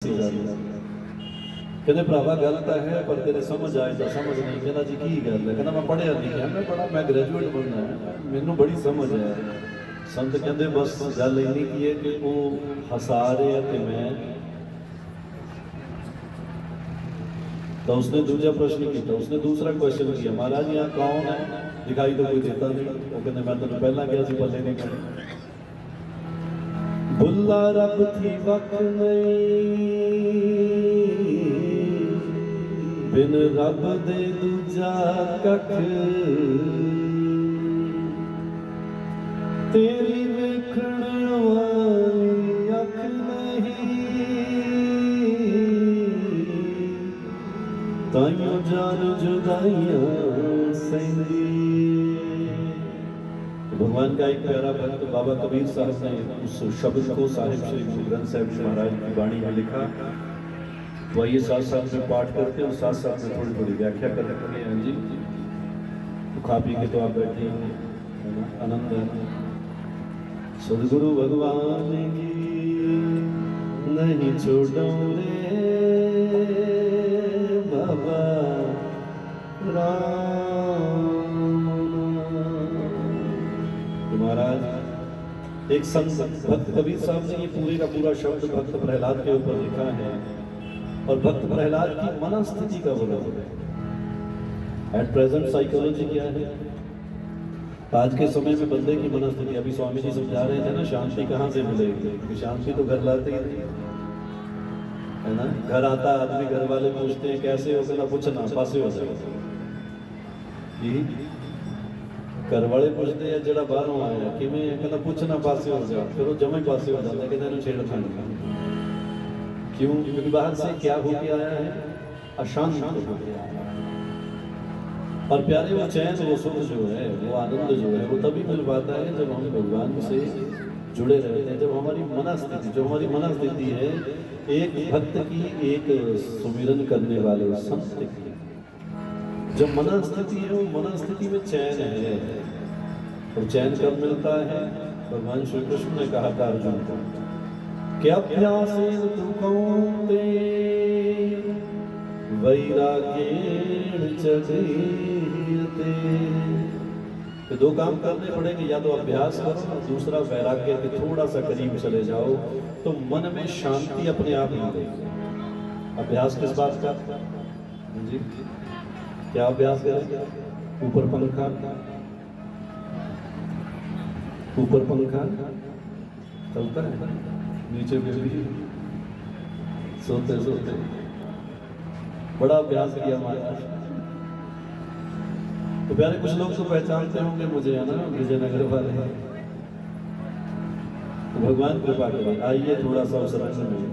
कहते भरावा गल तो है पर तेरे समझ आए तो समझ नहीं। कहना जी की गल है? कहना मैं पढ़िया लिखिया, मैं ग्रेजुएट बनना है, मैनू बड़ी समझ है। संत कहते बस गल इन्नी की है कि वो हसा रहे हैं तो मैं तो उसने दूसरा प्रश्न किया, उसने दूसरा क्वेश्चन किया, महाराज यहाँ कौन है? दिखाई तो कोई देता नहीं। वो कहते मैं तेन पहला गया सी पल्ले नहीं कहना बुल्ला रब थी वक्त नहीं बिन रब दे दूजा कख तेरी वेखण वाली अख नहीं ताइयों जान जुदाइयां सही। भगवान का एक प्यारा भक्त बाबा कबीर साहब ने उस शब्द को साहिब श्री गुरु ग्रंथ साहिब जी महाराज की वाणी में लिखा। तो आइए साथ साथ में पाठ करते हैं और साथ साथ में थोड़ी थोड़ी व्याख्या कर रखेंगे। हाँ जी, तो खा पी के तो आप बैठे हैं, आनंद है। सदगुरु भगवान की नहीं छोड़ो रे बाबा राम। महाराज एक संत भक्त कबीर साहब ने ये पूरे का पूरा शब्द भक्त प्रहलाद के ऊपर लिखा है और भक्त प्रहलाद की मनस्थिति का वर्णन है। एट प्रेजेंट साइकोलॉजी क्या है आज के समय में बंदे की मनस्थिति? अभी स्वामी जी समझा रहे थे ना, शांति कहाँ से मिलेगी? शांति तो घर लाते ही नहीं है ना। घर आता आदमी, घर वाले पूछते हैं कैसे हो, कहना पूछना पासे हो जाएगा। घर वाले पूछते हैं जरा बाहरों आया किमें, कहना पूछना पासे हो जाओ, फिर वो जमा पासे हो जाता है, कहते छेड़खानी। क्यों? क्योंकि बाहर से क्या होके आया है? अशांत होके आया है। और प्यारे वो चैन, वो सुख जो है, वो आनंद जो है, वो तभी मिल पाता है जब हम भगवान से जुड़े रहते हैं। जब हमारी मनस्थिति है एक भक्त की, एक सुमिरन करने वाले संत की, जब मनस्थिति है वो मनस्थिति में चैन है। और चैन कब मिलता है? भगवान श्री कृष्ण ने कहा था अर्जुन को क्या अभ्यासेन तु कौन्तेय वैराग्येण च गृह्यते। दो काम करने पड़ेंगे, या तो अभ्यास करो, दूसरा वैराग्य के थोड़ा सा करीब चले जाओ तो मन में शांति अपने आप मिलेगी। अभ्यास किस बात का जी? क्या अभ्यास करें? ऊपर पंखा चलता है, नीचे बिजली, सोते सोते बड़ा अभ्यास किया हमारा। तो प्यारे कुछ लोग तो पहचानते होंगे मुझे, है ना, विजयनगर वाले। तो भगवान कृपा करें, आइए थोड़ा सा उस रंग में।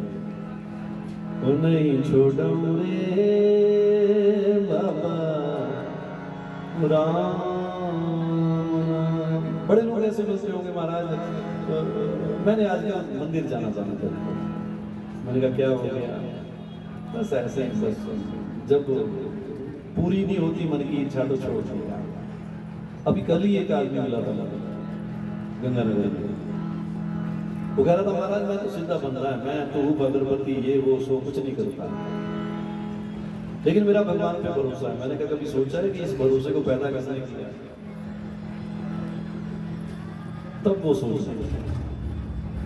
नहीं छोड़ो रे बाबा राम। बड़े लोग ऐसे मिलते होंगे, महाराज मैंने आज मंदिर जाना चाहता था। मैंने कहा क्या हो गया? बस ऐसे ही, बस जब पूरी नहीं होती मन की इच्छा तो छोड़ दिया। अभी कल ही एक आदमी मिला था गंगानगर में, वो कह रहा था महाराज मैं तो सीधा बन रहा है, मैं तो अगरबत्ती ये वो सो कुछ नहीं करता, लेकिन मेरा भगवान पे भरोसा है। मैंने कहा कभी सोचा है कि इस भरोसे को पैदा किसने किया? तब वो सोच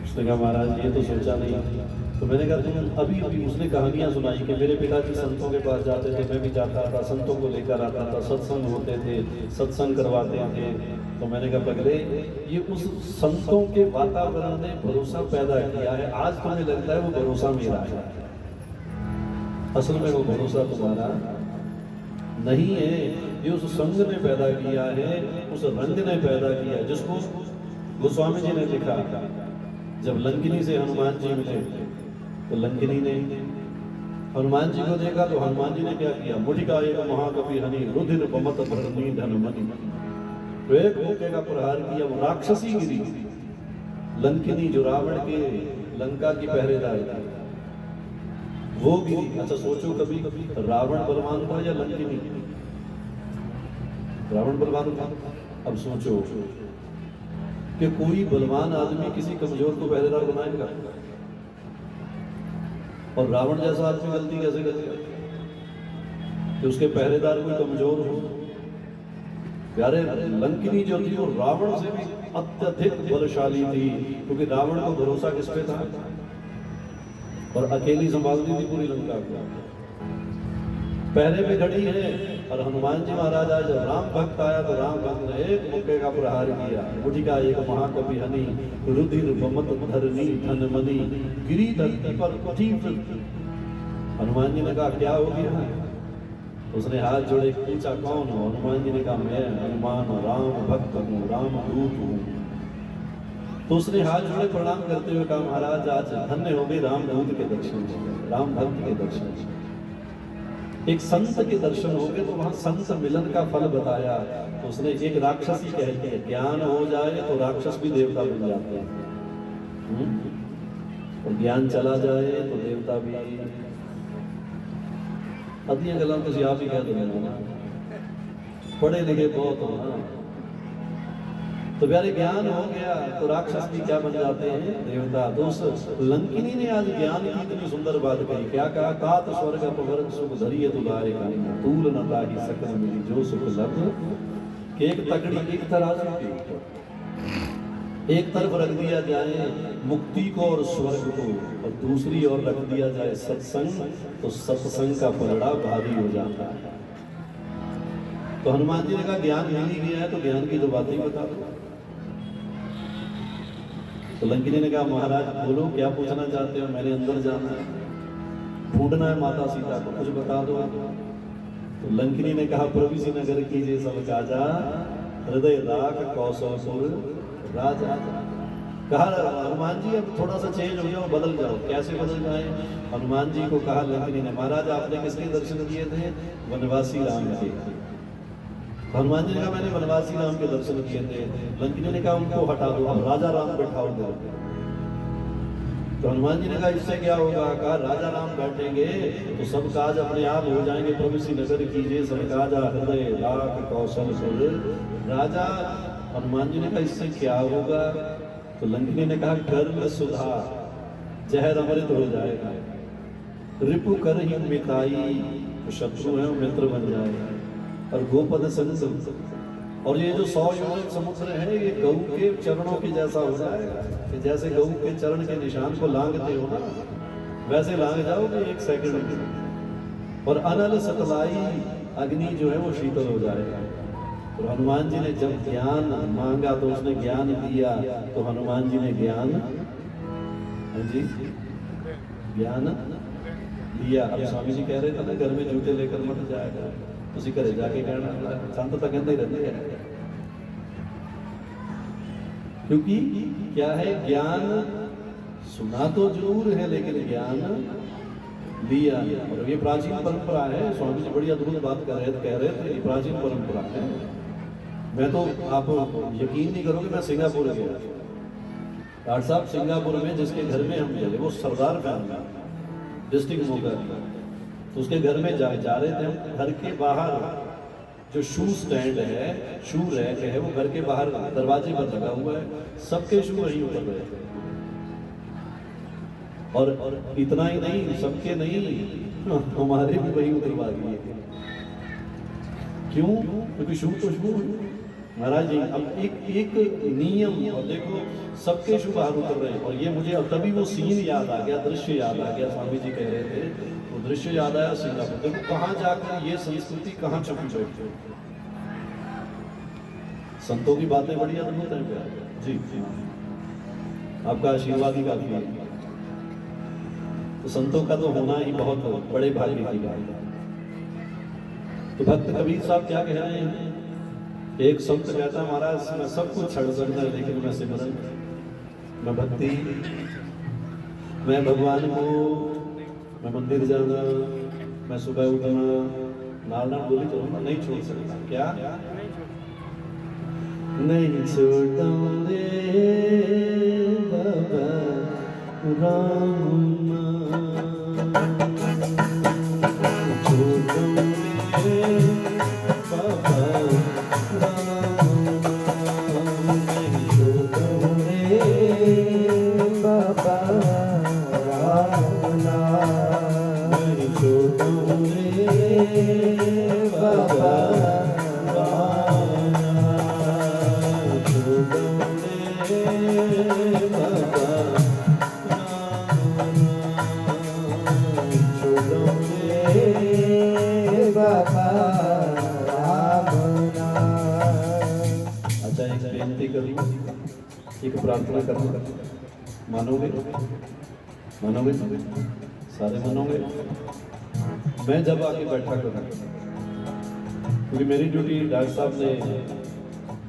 उसने कहा महाराज ये तो सोचा नहीं। तो मैंने कहा तुम अभी उसने कहानियां सुनाई कि मेरे पिताजी संतों के पास जाते थे, मैं भी जाता था, संतों को लेकर आता था, सत्संग होते थे, सत्संग करवाते थे। तो मैंने कहा पगले ये उस संतों के वातावरण ने भरोसा पैदा किया है, आज तुम्हें लगता है वो भरोसा मेरा है, असल में वो भरोसा तुम्हारा नहीं है। ये उस संग ने पैदा किया है, उस रंग ने पैदा किया है, जिसको गोस्वामी जी ने लिखा जब लंकिनी से हनुमान जी मिले तो लंकिनी ने हनुमान जी को देखा तो हनुमान जी ने क्या किया? मुठिका एक महाकपि हनि रुधिर बमत भरनी धन मनि। तो एक मौके का प्रहार किया, वो राक्षसी गिरी लंकिनी, जो रावण के लंका की पहरेदार थी, वो गिरी। अच्छा सोचो कभी रावण बलवान था या लंकिनी? रावण बलवान था। अब सोचो कि कोई बलवान आदमी किसी कमजोर को पहरेदार बनाएगा? और रावण जैसा आदमी गलती कैसे करेगा कि उसके पहरेदार कोई कमजोर हो। प्यारे, लंकिनी जो थी वो रावण से भी अत्यधिक बलशाली थी, क्योंकि रावण को भरोसा किस पे था, और अकेली संभालती थी पूरी लंका को। पहरे में खड़ी है, और हनुमान जी महाराज आज राम भक्त आया तो राम भक्त ने एक मुक्के का प्रहार किया। उठिका एक महाकवि हनी, रुधिर बमत धरनी धन मनी, गिरी धरती पर पथी। हनुमान जी ने कहा क्या हो गया? उसने हाथ जोड़े, पूछा कौन हो? हनुमान जी ने कहा मैं हनुमान राम भक्त हूँ, राम दूत हूँ। तो उसने हाथ जोड़े प्रणाम करते हुए कहा महाराज आज धन्य हो गए, राम दूत के दर्शन हो गए, राम भक्त के दर्शन। एक संत के दर्शन हो गए तो वहां संत मिलन का फल बताया। तो उसने एक राक्षसी कहती है ज्ञान हो जाए तो राक्षस भी देवता बन जाते हैं, और ज्ञान चला जाए तो देवता भी। अदियां गल्लां तुसीं आप ही कह दो, पढ़े लिखे बहुत हो। तो प्यारे ज्ञान हो गया तो राक्षस भी क्या बन जाते हैं? देवता। तो उस लंकिनी ने आज ज्ञान की इतनी सुंदर बात कही। क्या कहा? कात स्वर्ग अपवर सुख धरिय तुलाए गाना, तूल न ताहि सकल मिली जो सुख लभ। एक तकड़ी एक तराजू की, एक तरफ रख दिया जाए मुक्ति को और स्वर्ग को, और दूसरी ओर रख दिया जाए सत्संग, तो सत्संग का पलड़ा भारी हो जाता है। तो हनुमान जी ने कहा ज्ञान मिल ही गया है तो ज्ञान की तो बात ही बता दो। तो लंकिनी ने कहा महाराज बोलो क्या पूछना चाहते हो? मैंने अंदर जाना है, ढूंढना है माता सीता को, कुछ बता दो। तो लंकिनी ने कहा प्रविसी नगर कीजिए सब काजा, हृदय राख कौशलपुर राजा। कहा हनुमान जी अब थोड़ा सा चेंज हो जाओ, बदल जाओ। कैसे बदल जाए? हनुमान जी को कहा लंकिनी ने महाराज आपने किसके दर्शन किए थे? वनवासी राम के। हनुमान जी ने कहा मैंने वनवासी राम के दर्शन किए थे। लंकिनी ने कहा उनको हटा दो, अब राजा राम बैठाओ दो। तो हनुमान जी ने कहा इससे क्या होगा? कहा राजा राम बैठेंगे तो सब काज अपने आप हो जाएंगे। प्रविसी नगर कीजिए सब काजा, हृदय राख कौशलपुर राजा। हनुमान जी ने कहा इससे क्या होगा? तो लंकिनी ने कहा कर्म सुधा, जहर अमृत हो जाएगा। रिपु कर ही मिताई, तो शत्रु है वो मित्र बन जाएगा। और गोपद संग, और ये जो 100 योजन समुद्र है ये गऊ के चरणों के जैसा हो जाएगा। कि जैसे गऊ के चरण के निशान को लांघते हो ना, वैसे लांघ जाओगे 1 सेकंड में। और अनल सतलाई, अग्नि जो है वो शीतल हो जाएगा। तो हनुमान जी ने जब ज्ञान मांगा तो उसने ज्ञान दिया। तो हनुमान जी ने ज्ञान, हाँ जी, ज्ञान दिया। अब स्वामी जी कह रहे थे ना घर में जूते लेकर मत जाएगा, उसी घरे जाके कहना, संत तो कहते ही रहते हैं। क्योंकि क्या है, ज्ञान सुना तो जरूर है लेकिन ज्ञान दिया। और ये प्राचीन परंपरा है। स्वामी जी बड़ी अद्भुत बात कह रहे थे, ये प्राचीन परंपरा है। मैं तो आप यकीन नहीं करोगे, मैं सिंगापुर गया। डॉक्टर साहब सिंगापुर में जिसके घर में हम गए वो सरदार फैमिली, डिस्ट्रिक्ट मोगा। तो उसके घर में जा रहे थे हम। घर के बाहर जो शू स्टैंड है, शू रैक है, वो घर के बाहर दरवाजे पर लगा हुआ है। सबके शू वहीं उतर रहे थे। और इतना ही नहीं, सबके नहीं, हमारे भी वही उतरवा दिए। क्यों? क्योंकि शू तो शू महाराज जी। अब एक नियम, और देखो सबके शू बाहर उतर रहे हैं। और ये मुझे अब तभी वो सीन याद आ गया, दृश्य याद आ गया। स्वामी जी कह रहे थे वो दृश्य याद आया सिंगापुर। देखो कहाँ जाकर ये संस्कृति कहाँ छुपी बैठी। संतों की बातें बड़ी अद्भुत है जी। आपका आशीर्वाद ही काफी है। तो संतों का तो होना ही बहुत बड़े भाग्य की बात है। तो भक्त कबीर साहब क्या कह रहे हैं? एक संत कहता महाराज मैं सब कुछ छड़ सकता है लेकिन मैं सिमरन, मैं भक्ति, मैं भगवान को, मैं मंदिर जाना, मैं सुबह उठना, नालना बोली तो नहीं छोड़ सकता। क्या नहीं छोड़ूंगे बाबा राम, बाबा राम नाम। छोड़ूं रे बाबा एक प्रार्थना करना, मानोगे? मानोगे? सारे मानोगे? मैं जब आके बैठा करूँ, क्योंकि मेरी ड्यूटी डॉक्टर साहब ने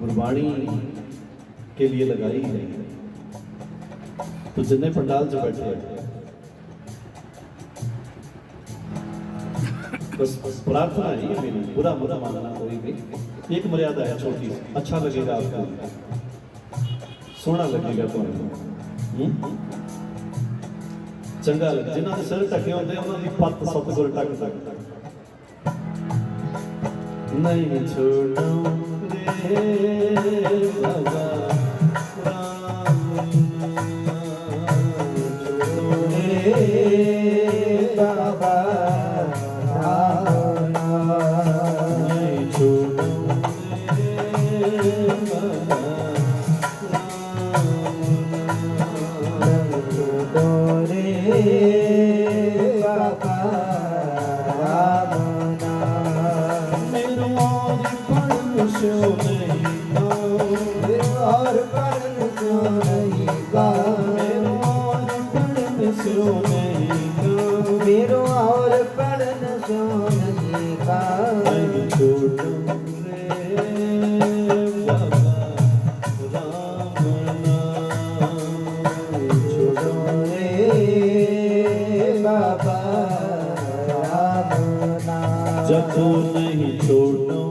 गुरबाणी के लिए लगाई है, तो जितने पंडाल से बैठे हैं बस प्रार्थना है ये मेरी, बुरा बुरा मानना कोई भी, एक मर्यादा है छोटी, अच्छा लगेगा आपको, सोहना लगेगा तुम्हें, चंगा लगे, जिन्होंने सिर ढके होंगे उन्होंने पत्त सतगुर ढक ढक नहीं छोड़ूं रे बाबा बाबा नहीं छोड़ूं मेरो और पढ़न सो नहीं का नहीं छोड़ूं रे बाबा राम नाम छोड़ो रे बाबा राम नाम जब तो नहीं छोड़ूं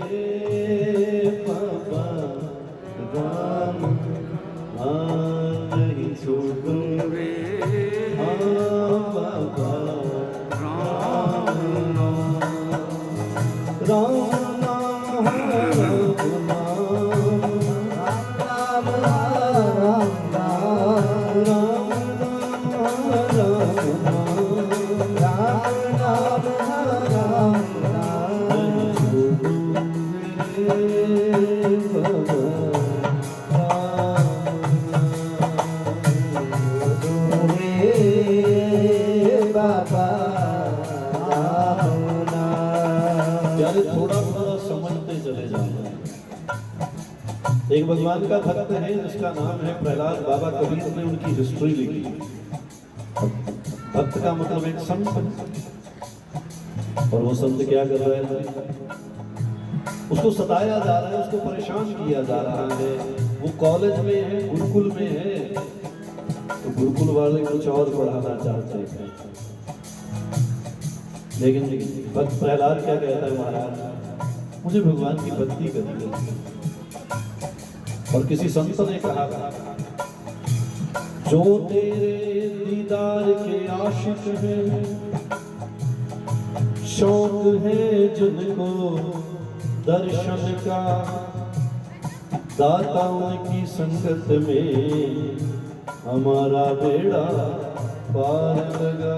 रे बाबा राम नहीं छोड़ूं रे बाबा राम नाम राम राम थोड़ा थोड़ा समझते चले जाते हैं। एक भगवान का भक्त है जिसका नाम है प्रहलाद, बाबा कबीर ने उनकी हिस्ट्री लिखी। भक्त का मतलब एक संत, और वो संत क्या कर रहे हैं? उसको सताया जा रहा है, उसको परेशान किया जा रहा है। वो कॉलेज में है, गुरुकुल में है, तो गुरुकुल वाले कुछ और पढ़ाना चाहते हैं, लेकिन भक्त प्रहलाद क्या कहता है? महाराज मुझे भगवान की भक्ति करनी है। और किसी संत ने कहा जो तेरे दीदार के आशिक हैं, शौक है जिनको दर्शन का, दाता उनकी संगत में हमारा बेड़ा पार लगा।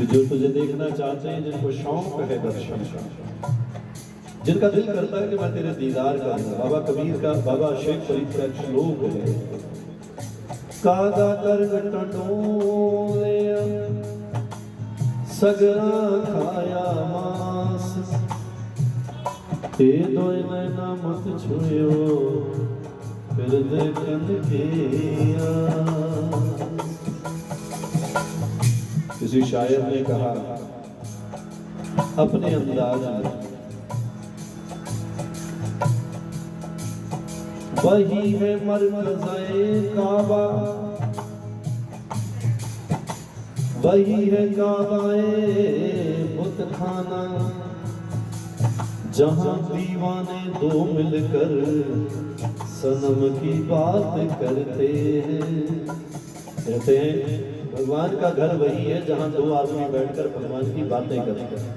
जो तुझे देखना चाहते हैं, जिनको शौक है दर्शन का, जिनका दिल करता है कि मैं तेरे दीदार करूं। बाबा कबीर का, बाबा शेख फरीद का एक श्लोक है, कागा कर टटोले सगरा खाया मांस, ते दोय नैना मत छुयो फिर देखन के किसी शायर ने कहा अपने अंदाज में, वही है मरकज़े काबा, वही है काबाए बुतखाना, जहां दीवाने दो मिलकर सनम की बात करते हैं। कहते हैं भगवान का घर वही है जहां दो आदमी बैठकर भगवान की बातें करते हैं।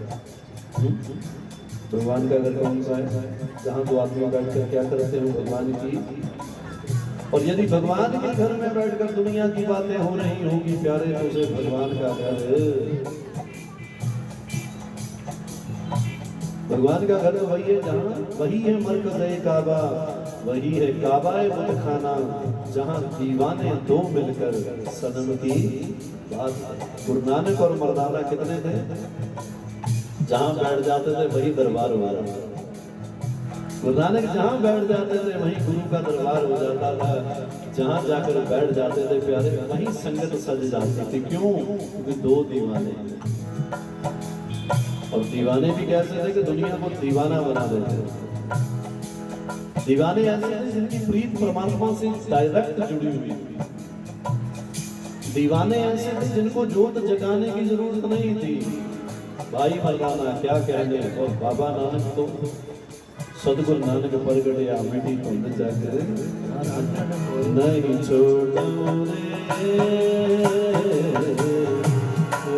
भगवान का घर कौन सा है? जहां दो आदमी बैठकर क्या करते हैं? भगवान की और यदि भगवान के घर में बैठकर दुनिया की बातें हो रही होगी प्यारे, तो उसे भगवान का घर, भगवान का घर वही है जहाँ, वही है मरकज़े काबा, वही है काबाए बुतखाना, जहाँ दीवाने दो मिलकर सनम की बात। गुरु नानक और मर्दाना कितने थे, जहाँ बैठ जाते थे वही दरबार हुआ। गुरु नानक जहाँ बैठ जाते थे वहीं गुरु का दरबार हो जाता था, जहाँ जाकर बैठ जाते थे प्यारे वहीं संगत सज जाती थी। क्यों? क्योंकि दो दीवाने, और दीवाने भी कैसे थे कि दुनिया को दीवाना बना देते थे। दीवाने ऐसे हैं जिनकी प्रीत परमात्मा से डायरेक्ट जुड़ी हुई थी। दीवाने ऐसे थे जिनको जोत जगाने की जरूरत नहीं थी। भाई मर्दाना क्या कहने, और बाबा नानक तो सदगुरु नानक प्रगटे आ मिट्टी धुंध जाकर नहीं छोड़ो रे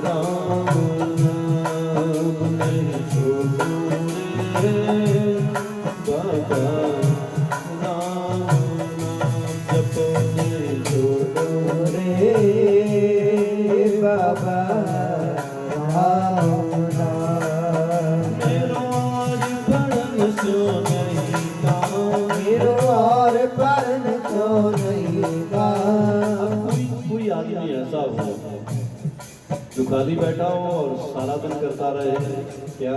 राम नाम, नहीं छोड़ो रे बाबा राम नाम, जपो नहीं छोड़ो रे बाबा राम नाम। मेरो आज पढ़न सो नहीं काम, मेरो और परन को नहीं गा। कोई आदमी ऐसा हो जो खाली बैठा हो और सारा दिन करता रहे क्या,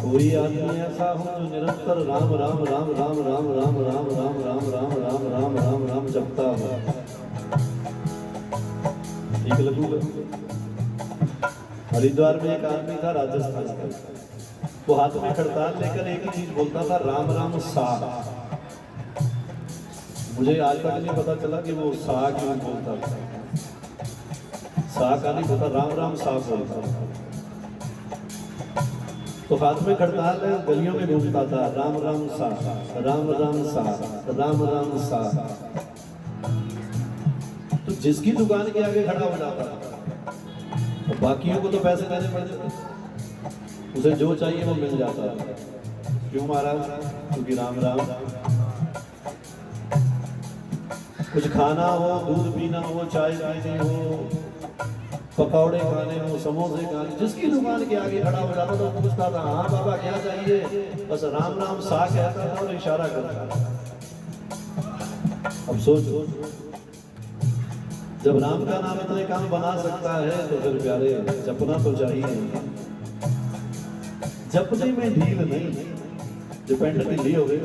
कोई आदमी ऐसा हो जो निरंतर राम राम राम राम राम राम राम राम राम राम राम राम राम राम जपता हो। ठीक लगूगा? हरिद्वार में एक आदमी था राजस्थान का, वो हाथ में खड़ताल लेकर एक ही चीज बोलता था, राम राम सा। मुझे आज तक नहीं पता चला कि वो सा क्यों बोलता था, सा का नहीं पता, राम राम सा बोलता था। तो हाथ में खड़ताल है, गलियों में घूमता था, राम राम सा, राम राम सा, राम राम सा। तो जिसकी दुकान के आगे खड़ा हो जाता था, तो बाकियों को तो पैसे देने पड़ते थे, उसे जो चाहिए वो मिल जाता था। क्यों महाराज? क्योंकि राम राम। कुछ खाना हो, दूध पीना हो, चाय पीनी हो, पकौड़े खाने हो, समोसे खाने, जिसकी दुकान के आगे खड़ा हो जाता था पूछता था, हाँ बाबा क्या चाहिए? बस राम राम सा कहता था और इशारा करता था। अब सोचो, जब राम का नाम इतने काम बना सकता है तो फिर प्यारे जपना तो चाहिए। जपने में ढील नहीं, जो पेंट ढीली हो गई।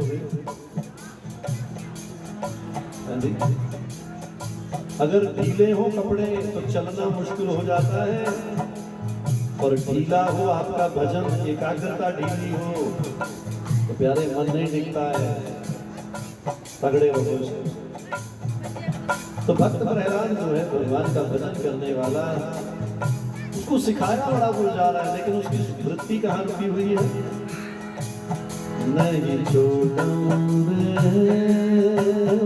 अगर ढीले हो कपड़े तो चलना मुश्किल हो जाता है, और ढीला हो आपका भजन, एकाग्रता ढीली हो तो प्यारे मन नहीं टिकता है, तगड़े हो। तो भक्त प्रहलाद जो है भगवान का भजन करने वाला, उसको सिखाया बड़ा भूल जा रहा है, लेकिन उसकी वृत्ति कहाँ रुकी हुई है? नहीं छोड़ो रे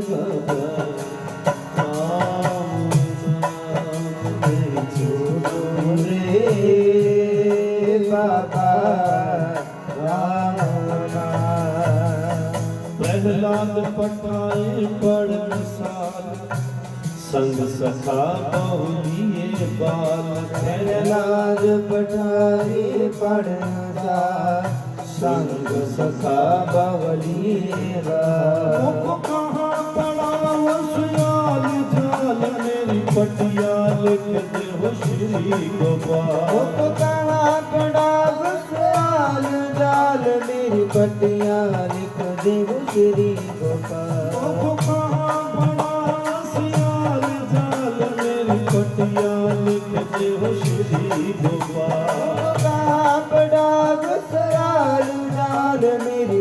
बाबा बाबा राम नाम। प्रहलाद पठाए पढ़न साल, संग सखा बहुलिए बाल। प्रहलाद पठाए पढ़न साल, संग सखा बहुलिए बाल। कहाँ पड़ा वसुयाल जाल, मेरी पटिया लिख दे हो श्री गोपाल। कहाँ पड़ा वसुयाल जाल, मेरी पटिया लिख दे हो श्री गोपाल। कहाँ पड़ा वसुयाल जाल, मेरी पटिया लिख दे हो श्री गोपाल। कहाँ पड़ा वसुयाल जाल, मेरी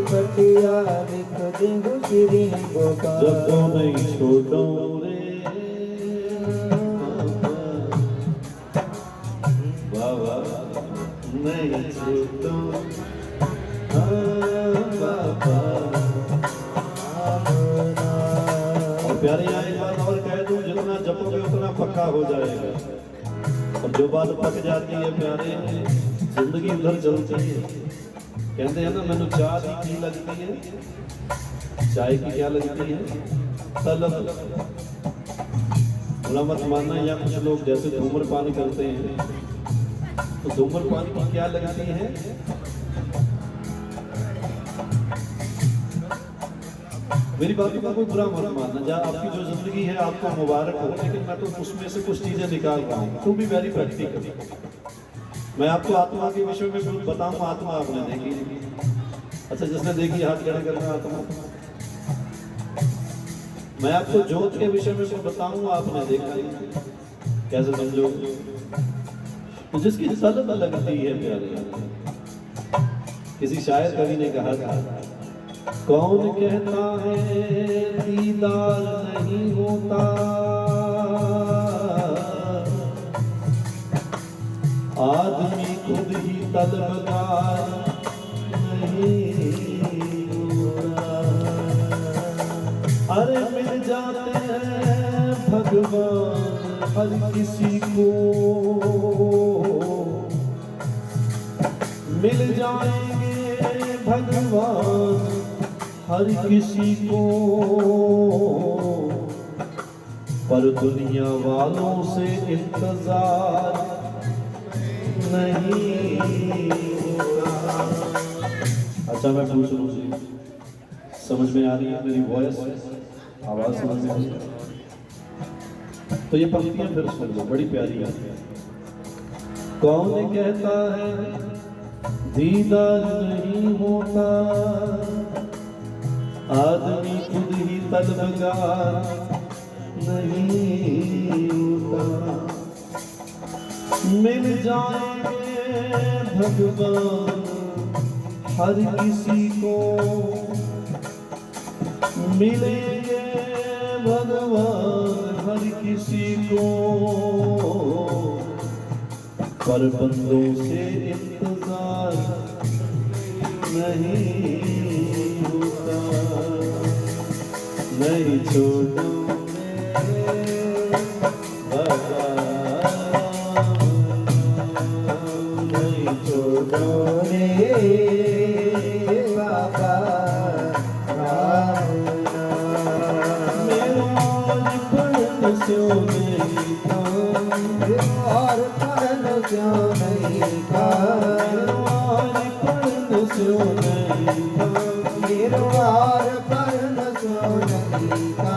जपो नहीं छोड़ो रे बाबा नहीं छोड़ो बाबा। और प्यारे यहाँ एक बात और कह दूं, जितना जपोगे उतना पक्का हो जाएगा। और जो बात पक जाती है प्यारे, जिंदगी उधर चलती है। कहते हैं ना, मैंने चाय की लगती है, चाय की क्या लगती है? तलब। बुरा मत मानना, या कुछ लोग जैसे धूम्रपान करते हैं तो धूम्रपान की क्या लगती है? मेरी बातों का कोई बुरा मत मानना, जहाँ आपकी जो जिंदगी है आपको मुबारक हो, लेकिन मैं तो उसमें से कुछ चीजें निकाल रहा हूँ, टू बी वेरी प्रैक्टिकल। मैं आपको आत्मा के विषय में बताऊँ। आत्मा आपने देखी? अच्छा, जिसने देखी हाथ खड़े करना। आत्मा मैं आपको ज्योत के विषय में कुछ बताऊँ, आपने देखा? कैसे समझो? तो जिसकी तलब लगती है प्यारे, किसी शायर कवि ने कहा था, कौन कहता है दीदार नहीं होता, आदमी खुद ही तलबगार नहीं होता। अरे मिल जाते हैं भगवान हर किसी को, मिल जाएंगे भगवान हर किसी को, पर दुनिया वालों से इंतजार नहीं होगा। अच्छा, मैं पूछ लूं जी, समझ में आ रही है मेरी वॉइस, आवाज समझ में आ रही है? तो ये पंक्तियां फिर सुन लो, बड़ी प्यारी है। कौन कहता है दीदार नहीं होता, आदमी खुद ही तलबगार नहीं होता। मिल जाएंगे भगवान हर किसी को, मिलेंगे भगवान हर किसी को, पर बंदों से इंतजार नहीं होता। नहीं छोड़ोगे बाबा, नहीं छोड़ोगे बाबा, मेरा पढ़न क्यों नहीं था, और पढ़न क्यों नहीं था, पढ़न क्यों नहीं था, मेरा और पढ़न क्यों नहीं था।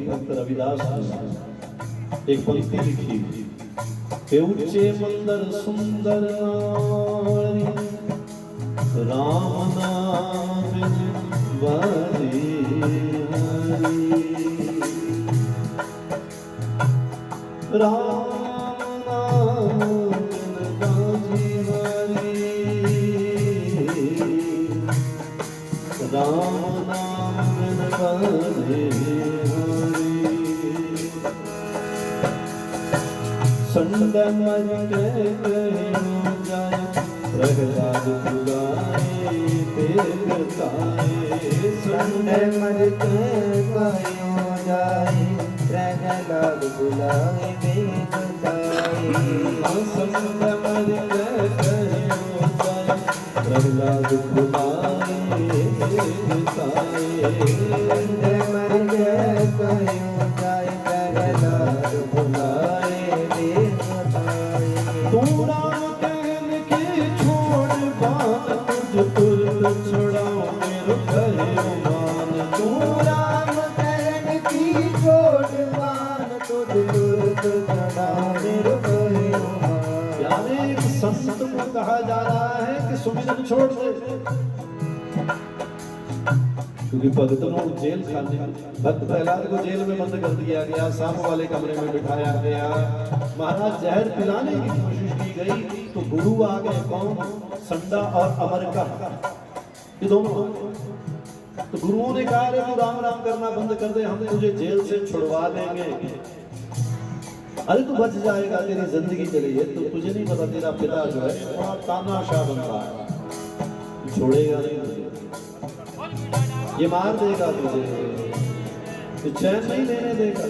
भक्त रविदास ने एक पंक्ति लिखी कि ऊंचे मंदिर सुंदर नारी, राम नाम वाली राम नाम बाजी वाली, राम नाम वाली संदन के कहीं जाए, प्रहलाद बुलाए देवताए, संदन के कहीं जाए, प्रहलाद बुलाए देवताए, संदन के कहीं जाए, प्रहलाद बुलाए देवताए, संदन के कहीं जाए, प्रहलाद बुलाए। तू राम कहन के छोड़ बात, तुझ तुरंत छुड़ाओ मेरे कहे मान, तू राम कहन की छोड़ बात, तुझ तुरंत छुड़ाओ मेरे कहे मान। यानी संत को कहा जा रहा है कि सुमिरन छोड़ दे, क्योंकि भगतों को जेल खाने, भक्त प्रहलाद को जेल में बंद कर दिया गया, सांप वाले कमरे में बिठाया गया, महाराज जहर पिलाने की कोशिश की गई तो गुरु आ गए, कौन? संडा और अमरका, ये दोनों। तो गुरुओं ने कहा रे तू राम राम करना बंद कर दे, हम तुझे जेल से छुड़वा देंगे, अरे तू बच जाएगा, तेरी जिंदगी चली है। तो तुझे नहीं पता तेरा पिता जो है बड़ा तानाशाह बनता है, छोड़ेगा नहीं तुझे, ये मार देगा तुझे, तो चैन नहीं लेने देगा।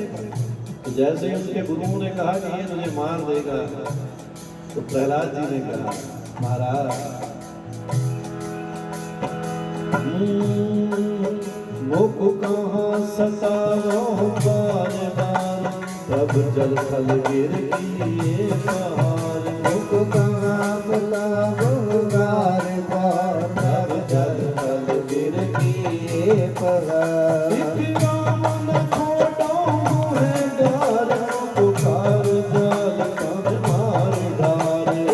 तो जैसे ही उनके गुरुओं ने कहा कि ये तुझे मार देगा, तो प्रहलाद जी ने कहा महाराज मुझको कहाँ सताओ बार बार, तब जल थल गिर किए पहाड़, मुझको कहाँ बुलाओ बार बार, तब जल थल गिर किए पहाड़। राम न छोड़ो गुनहगार, पुकार जल कब मार डाले,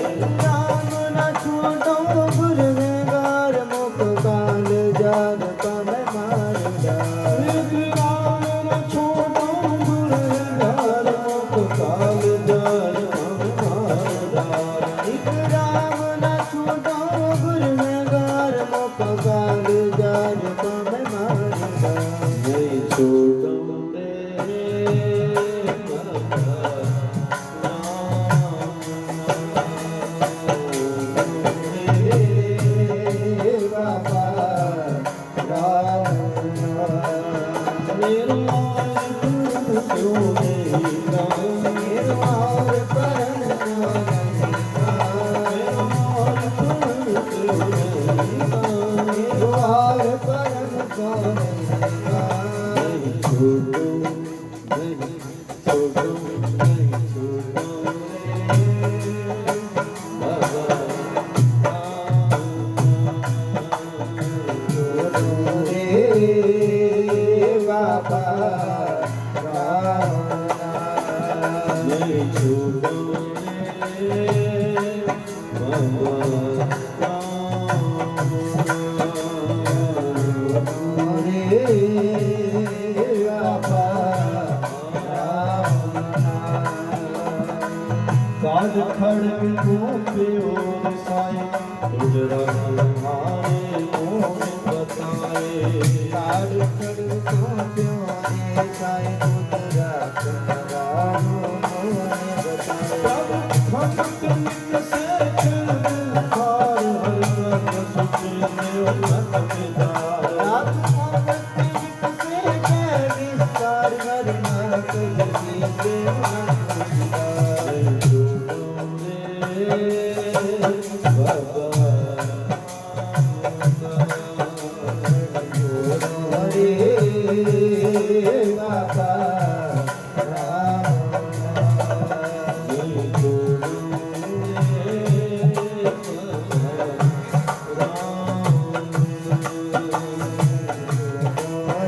राम न छोड़ो गुनहगार, मुख काल जाल कब मार डाले। राम न छोड़ो गुनहगार, पुकार जल कब मार डाले, राम न छोड़ो गुनहगार, मुख काल जाल कब मार डाले। नहीं छोड़ो रे बाबा राम मेरे क्यों नहीं और परन और परन कौन नहीं छोड़ो, नहीं छोड़ो, नहीं छोड़ो रे बाबा राम नहीं छोड़ो रे बाबा रे बाबा काज खड़ग पे और साए, तुझ रखवारे कौन बताए, काल खड़ को प्यारे साईं तुझरा करारो मोने बताए। तब भक्त नित से चल खार, हर रख सुचने उलट बिदार, रात भगत से कह विस्तार, हर नाथ जसी के नहीं छोड़ो रे बाबा रे बाबा राम नहीं छोड़ो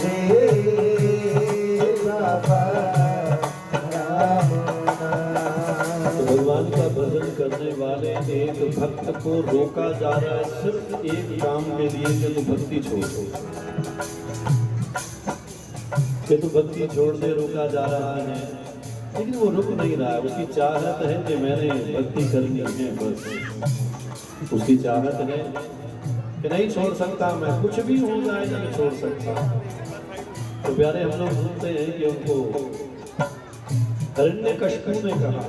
रे रे बाबा राम। तो भगवान का भजन करने वाले एक भक्त को रोका जा रहा है सिर्फ एक काम के लिए कि तू भक्ति छोड़, कि तू भक्ति छोड़ दे, रोका जा रहा है, लेकिन वो रुक नहीं रहा है। उसकी चाहत है कि मैंने भक्ति करनी है, बस उसकी चाहत है कि नहीं छोड़ सकता मैं, कुछ भी हो जाए नहीं छोड़ सकता। तो प्यारे हम लोग सुनते हैं कि उनको हिरण्यकशिपु ने कहा,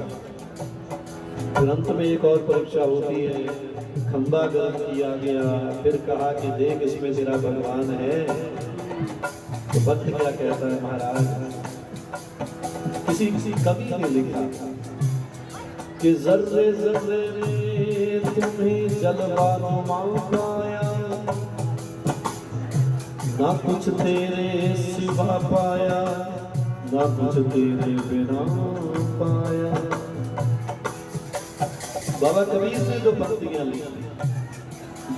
फिर अंत में एक और परीक्षा होती है, खंबा गर्म किया गया, फिर कहा कि देख इसमें तेरा भगवान है। तो भक्त क्या कहता है महाराज, किसी कवि ने लिखा कि जर्रे जर्रे ने तुम्हें जलवा पाया, ना कुछ तेरे सिवा पाया, ना कुछ तेरे बिना पाया। बाबा कबीर ने जो पंक्तियां लिखी,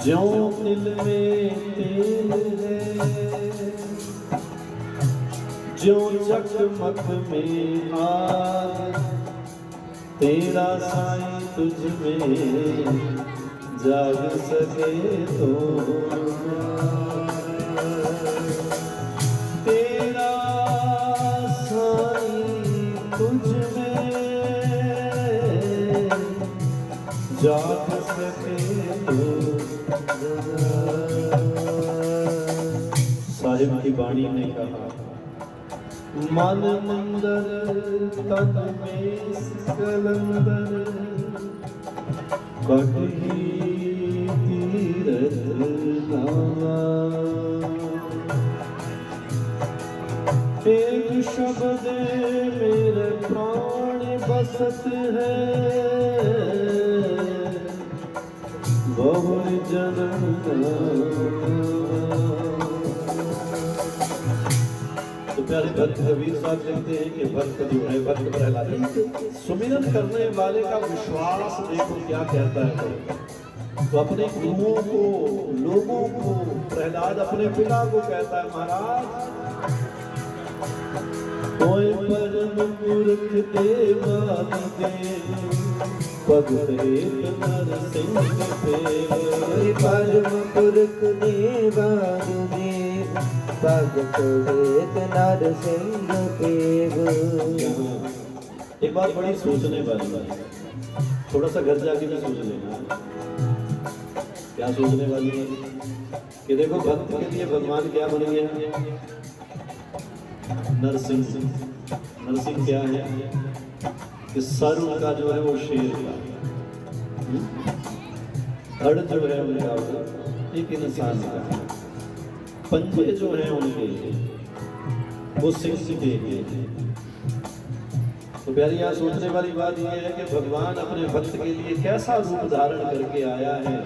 ज्यों दिल में तेल है, ज्यों चकमक में आग, तेरा साईं तुझ में जाग सके तो जाग सके तो साहिब की वाणी ने कहा, मन मंदिर तन में सिकंदर कटही तीरथ नामा। एक शब्द मेरे प्राण बसत है, बहु जन्म तो प्यारे भक्त कबीर साहब लिखते हैं कि भक्त जो है, भक्त प्रहलाद सुमिरन करने वाले का विश्वास देखो क्या कहता है। तो अपने गुरुओं को, लोगों को, प्रहलाद अपने पिता को कहता है, महाराज कोई परम पुरख देवादि देव पग रेत नर सिंह पे। परम पुरख देवादि देव पग रेत नर सिंह पेव। एक बात बड़ी सोचने वाली बात है, थोड़ा सा घर जाके भी सोच लेना। क्या सोचने वाली है कि देखो भक्त के लिए भगवान क्या बन गया, नरसिंह। नरसिंह क्या है कि सर उनका जो है वो शेर का, धड़ जो है उनका वो एक इंसान का, पंजे जो है उनके वो सिंह के। तो प्यारी यहाँ सोचने वाली बात यह है कि भगवान अपने भक्त के लिए कैसा रूप धारण करके आया है।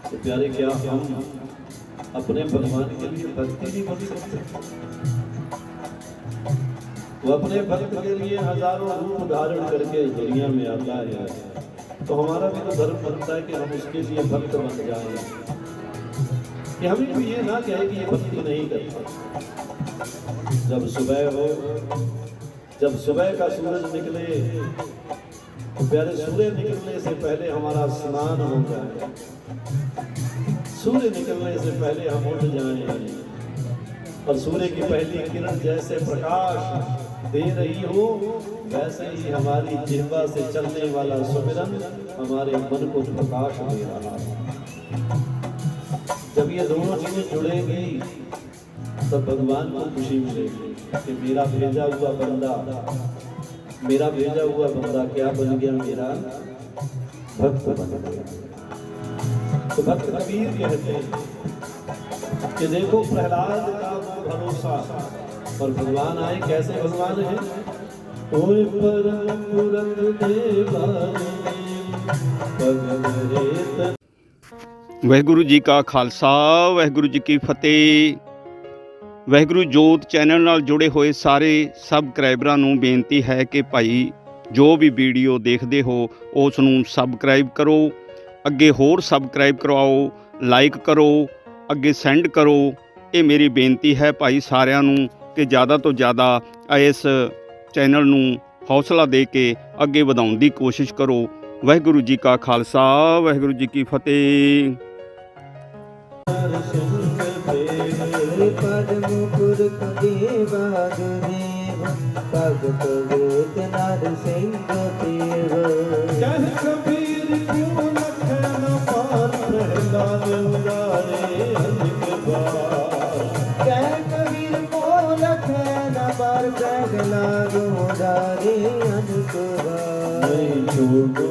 तो प्यारे क्या हम अपने भगवान के लिए भक्ति नहीं बन सकते? वो अपने भक्त के लिए हजारों रूप धारण करके दुनिया में आता है, तो हमारा भी तो धर्म बनता है कि हम उसके लिए भक्त बन जाएं, कि हमें भी ये ना कहे कि ये भक्ति नहीं करता। जब सुबह हो, जब सुबह का सूरज निकले तो प्यारे सूर्य निकलने से पहले हमारा स्नान हो जाए, सूर्य निकलने से पहले हम उठ जाएं, और सूर्य की पहली किरण जैसे प्रकाश दे रही हो, वैसे ही हमारी जिह्वा से चलने वाला सुमिरन हमारे मन को प्रकाश दे रहा है। जब ये दोनों चीजें जुड़ेंगी तब भगवान को खुशी मिलेगी कि मेरा भेजा हुआ बंदा, मेरा भेजा हुआ बंदा क्या बन गया, मेरा भक्त बन गया। तो भक्त कबीर कहते हैं कि देखो प्रहलाद का वो भरोसा, और भगवान आए कैसे भगवान है, ओए परम पुरख देवादि पग रेत। ਵਾਹਿਗੁਰੂ ਜੀ ਕਾ ਖਾਲਸਾ, ਵਾਹਿਗੁਰੂ ਜੀ ਕੀ ਫਤਿਹ। ਵਾਹਿਗੁਰੂ ਜੋਤ ਚੈਨਲ ਨਾਲ ਜੁੜੇ ਹੋਏ ਸਾਰੇ ਸਬਸਕ੍ਰਾਈਬਰਾਂ ਨੂੰ ਬੇਨਤੀ ਹੈ ਕਿ ਭਾਈ ਜੋ ਵੀ ਵੀਡੀਓ ਦੇਖਦੇ ਹੋ ਉਸ ਨੂੰ ਸਬਸਕ੍ਰਾਈਬ ਕਰੋ, ਅੱਗੇ ਹੋਰ ਸਬਸਕ੍ਰਾਈਬ ਕਰਵਾਓ, ਲਾਈਕ ਕਰੋ, ਅੱਗੇ ਸੈਂਡ ਕਰੋ। ਇਹ ਮੇਰੀ ਬੇਨਤੀ ਹੈ ਭਾਈ ਸਾਰਿਆਂ ਨੂੰ ਕਿ ਜ਼ਿਆਦਾ ਤੋਂ ਜ਼ਿਆਦਾ ਇਸ ਚੈਨਲ ਨੂੰ ਹੌਸਲਾ ਦੇ ਕੇ ਅੱਗੇ ਵਧਾਉਣ ਦੀ ਕੋਸ਼ਿਸ਼ ਕਰੋ। ਵਾਹਿਗੁਰੂ ਜੀ ਕਾ ਖਾਲਸਾ, ਵਾਹਿਗੁਰੂ ਜੀ ਕੀ ਫਤਿਹ। परम पुरख देवादि देव पग रेत नर सिंह पेव। कह कबीर क्यों लखन पार प्रहलाद उदारे अनेक बार। कह कबीर को लखन पार प्रहलाद उदारे अनेक बार। नहीं छोड़ूंगे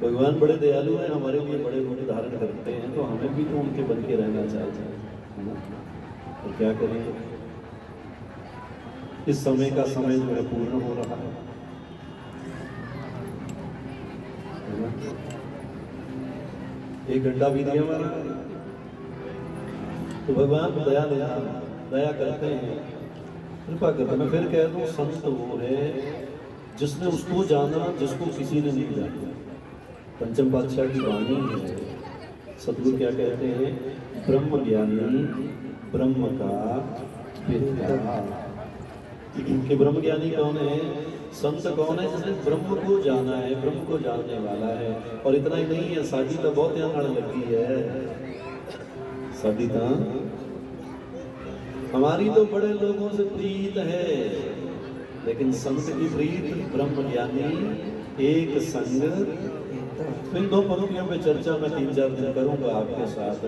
भगवान बड़े दयालु हैं, हमारे लिए बड़े रूप धारण करते हैं, तो हमें भी तो उनके बन के रहना चाहिए, है ना। तो क्या करें, इस समय का समय जो है पूर्ण हो रहा है ना? एक घंटा भी दिया हमारा, तो भगवान दया करते हैं, कृपा करते हैं। मैं फिर कह दूं, संत वो है जिसने उसको जाना जिसको किसी ने नहीं जाना। पंचम पातशाह की वाणी है, सतगुरु क्या कहते हैं, ब्रह्म ज्ञानी ब्रह्म का पिता। कि ब्रह्म ज्ञानी कौन है, संत कौन है, जिसने ब्रह्म को जाना है, ब्रह्म को जानने वाला है। और इतना ही नहीं है, साडी तो बहुत यहाँ लगी है, साडी तो हमारी तो बड़े लोगों से प्रीत है, लेकिन संत की प्रीत ब्रह्म ज्ञानी एक संग। इन दो पंक्तियों पे चर्चा मैं 3-4 दिन करूंगा आपके साथ।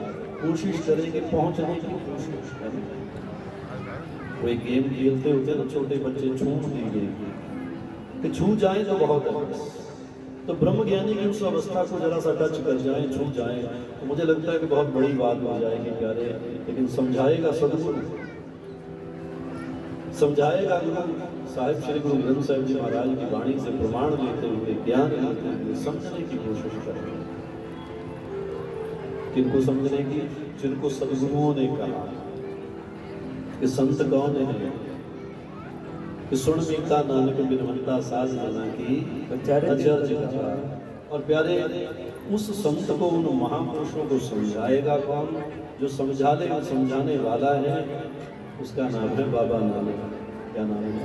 कोशिश करेंगे पहुंचने की कोशिश करें। कोई गेम खेलते होते ना छोटे बच्चे, छूट दी गई कि छू जाए तो बहुत है। तो ब्रह्म ज्ञानी की उस अवस्था को जरा सा टच कर जाए, छू जाए, तो मुझे लगता है कि बहुत बड़ी बात हो जाएगी प्यारे। लेकिन समझाएगा सदगुरु, समझाएगा गुरु साहिब, श्री गुरु ग्रंथ साहिब जी महाराज की वाणी से प्रमाण लेते हुए, ज्ञान लेते हुए समझने की कोशिश करेंगे। किनको समझने की, जिनको सदगुरुओं ने कहा कि संत कौन है, कि सुन मीता नानक बिनवंता साज जाना की अचरज कहा। और प्यारे उस संत को, उन महापुरुषों को समझाएगा कौन, जो समझाने वाला है, उसका नाम है बाबा नानक। क्या नाम है?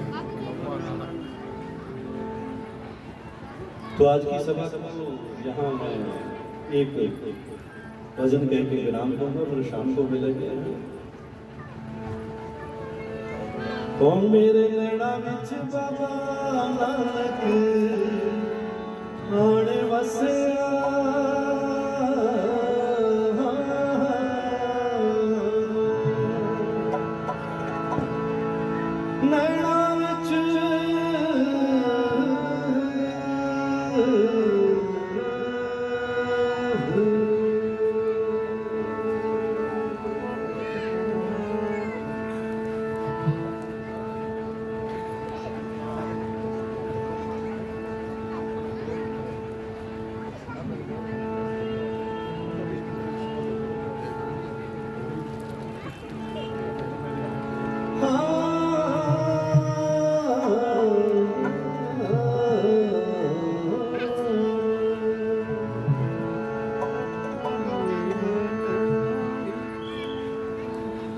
तो आज की सभा को यहाँ मैं एक भजन कह के विराम दूंगा, फिर शाम को मिलेंगे। ओ मेरे नैना विच बाबा नानक आने वसिया, नैना विच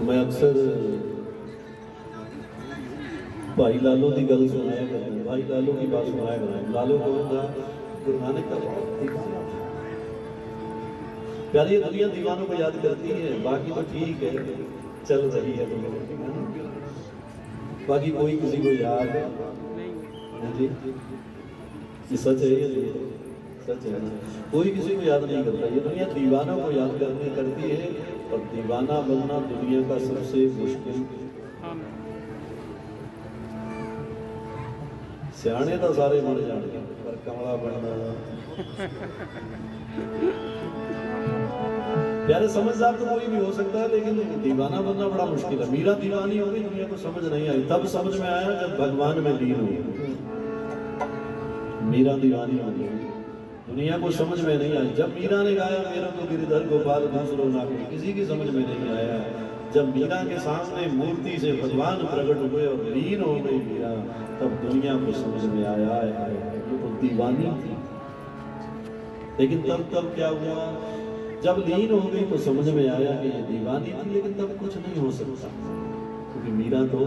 मैं अक्सर भाई लालो की गल सुनाया करता, भाई लालो की बात सुनाया करता। लालो को गुरु नानक का प्यारी, ये दुनिया दीवानों को याद करती है, बाकी तो ठीक है, चल रही है दुनिया, बाकी कोई किसी को याद नहीं। ये सच है, ये सच है ना, कोई किसी को याद नहीं करता। ये दुनिया दीवानों को याद करती है, और दीवाना बनना दुनिया का सबसे मुश्किल। सियाने तो सारे मर जाएंगे, पर कमला बनना प्यारे, समझदार तो कोई भी हो सकता है, लेकिन दीवाना बनना बड़ा मुश्किल है। मीरा दीवानी हो गई, दुनिया को समझ नहीं आई, तब समझ में आया जब भगवान में लीन हुई। मीरा दीवानी हो गई, दुनिया को समझ में नहीं आई। जब मीरा ने गाया मेरा तो गिरधर गोपाल दूसरो ना कोई, किसी की समझ में नहीं आया। जब मीरा के सामने मूर्ति से भगवान प्रकट हुए और लीन हो गई मीरा, तब दुनिया को समझ में आया ये तो दीवानी थी। लेकिन तब क्या हुआ, जब लीन हो गई तो समझ में आया कि ये दीवानी थी, लेकिन तब कुछ नहीं हो सकता, क्योंकि मीरा तो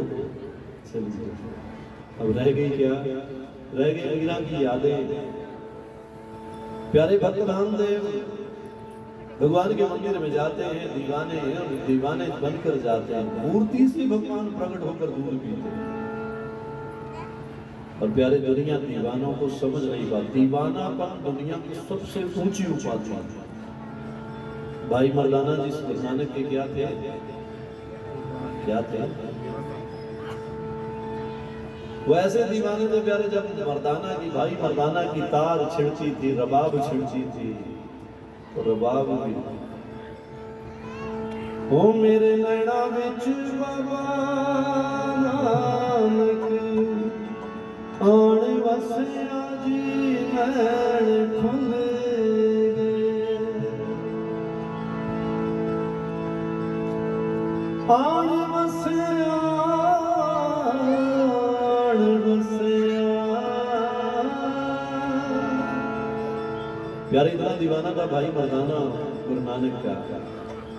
चली गई। अब रह गई क्या, रह गई मीरा की यादें। प्यारे भक्त रामदेव भगवान के मंदिर में जाते हैं, दीवाने बनकर जाते हैं, मूर्ति से भगवान प्रकट होकर दूध पीते हैं। और प्यारे दुनिया दीवानों को समझ नहीं पाती। दीवानापन दुनिया की सबसे ऊंची उपाधि है। भाई मर्दाना जी गुरु नानक के क्या थे, क्या थे? वैसे दीवाने थे प्यारे, जब मर्दाना की, भाई मर्दाना की तार छिड़ती थी, रबाब छिड़ती थी, तो रबाब भी ओ मेरे नैना विच बाबा नानक आण वसिया जी नैन खुल गए। आण वसिया प्यारे इतना दीवाना था भाई मर्दाना गुरु नानक का।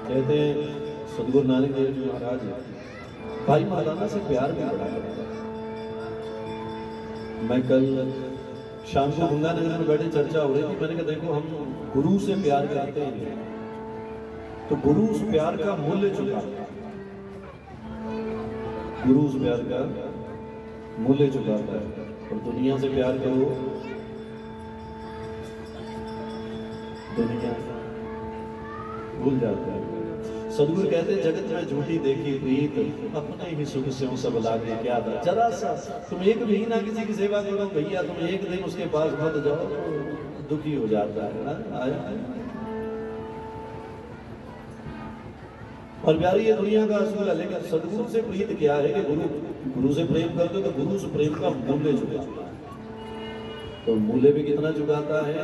कहते हैं सदगुरु नानक देव जी महाराज भाई मर्दाना से प्यार भी बड़ा करता। मैं कल शाम को गंगानगर में बैठे चर्चा हो रही थी, मैंने कहा देखो हम गुरु से प्यार करते हैं तो गुरु उस प्यार का मूल्य चुकाता है, गुरु उस प्यार का मूल्य चुकाता है। और दुनिया से प्यार करो, दुनिया भूल जाता है। सदगुरु कहते हैं जगत में झूठी देखी प्रीत, अपने ही सुख से सब लागे क्या था। जरा सा तुम एक महीना किसी की सेवा करो भैया, तुम एक दिन उसके पास मत जाओ तो दुखी हो जाता है ना। और प्यारी ये दुनिया का असूल है, लेकिन सदगुरु से प्रीत क्या है कि गुरु से प्रेम करते हो तो गुरु से प्रेम का मूल्य चुकाता है। तो मूल्य भी कितना चुकाता है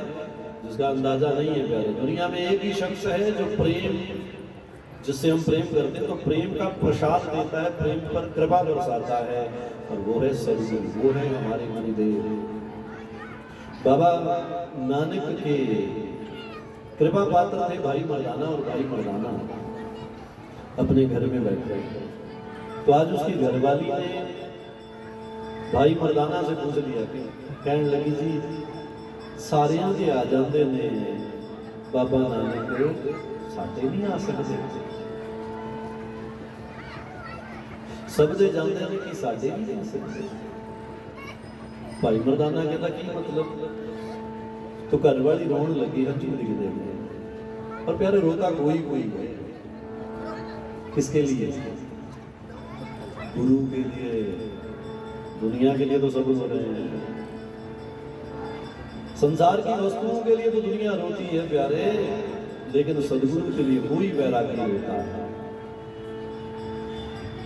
जिसका अंदाजा नहीं है प्यारे। दुनिया में एक ही शख्स है जो प्रेम, जिससे हम प्रेम करते हैं तो प्रेम का प्रसाद देता है, प्रेम पर कृपा बरसाता है, और वो है सदगुरु, वो है हमारे गुरुदेव बाबा नानक के कृपा पात्र थे भाई मर्दाना। और भाई मर्दाना अपने घर में बैठे तो आज उसकी घरवाली ने भाई मर्दाना से पूछ लिया कि कहने लगी जी सारियां जे आ जाते ने बाबा नानक साडे नहीं आ सकते, सब दे जाते हैं कि साडे नहीं आ सकते। भाई मर्दाना कहता की मतलब, तो घरवाली रोन लगी हंझू दिखते हैं। और प्यारे रोता कोई है, किसके लिए? गुरु के लिए। दुनिया के लिए तो सब रो रहे हैं, संसार की वस्तुओं के लिए तो दुनिया रोती है प्यारे, लेकिन सदगुरु के लिए कोई वैराग्य होता है।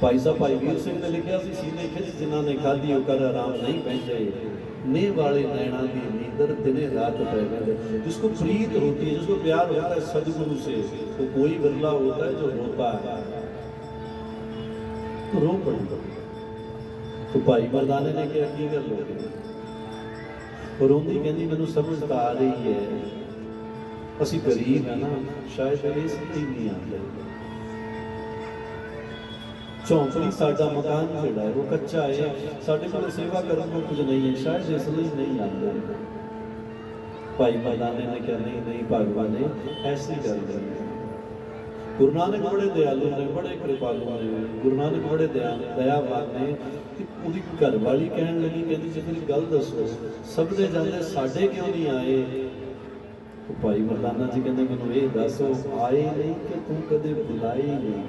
भाई साहब भाई वीर सिंह ने लिखा सी सीने खिच जिन्हां ने खाधी होकर आराम नहीं पहनते, ने वाले नैना की नींदर दिने रात पहने। जिसको प्रीत होती है, जिसको प्यार होता है सदगुरु से, तो कोई बिरला होता है जो रोता है, तो रो पड़ेगा। तो भाई मर्दाने ने क्या की कर लोगे, रोंदी कहती मैनू समझ तो आ रही है, असी गरीब है ना, शायद ये सच्ची नहीं आते। झोंपड़ी साडा मकान जिहड़ा है वो कच्चा है, साडे कोल सेवा करने को कुछ नहीं है, शायद इसलिए नहीं आते। भाई मर्दाने ने क्या नहीं भगवान ने ऐसी गल करनी। गुरु नानक बड़े दयालु ने, बड़े कृपालु ने, गुरु नानक बड़े दयावान ने। ਉਹਦੀ ਘਰ ਵਾਲੀ ਕਹਿਣ ਲੱਗੀ ਕਹਿੰਦੀ ਜੇ ਤੇਰੀ ਗੱਲ ਦੱਸੋ ਸਭ ਦੇ ਜਾਂਦੇ ਸਾਡੇ ਕਿਉਂ ਨਹੀਂ ਆਏ। ਉਹ ਭਾਈ ਮਰਦਾਨਾ ਜੀ ਕਹਿੰਦੇ ਮੈਨੂੰ ਇਹ ਦੱਸੋ ਆਏ ਨਹੀਂ ਕਿ ਤੂੰ ਕਦੇ ਬੁਲਾਏ ਨਹੀਂ।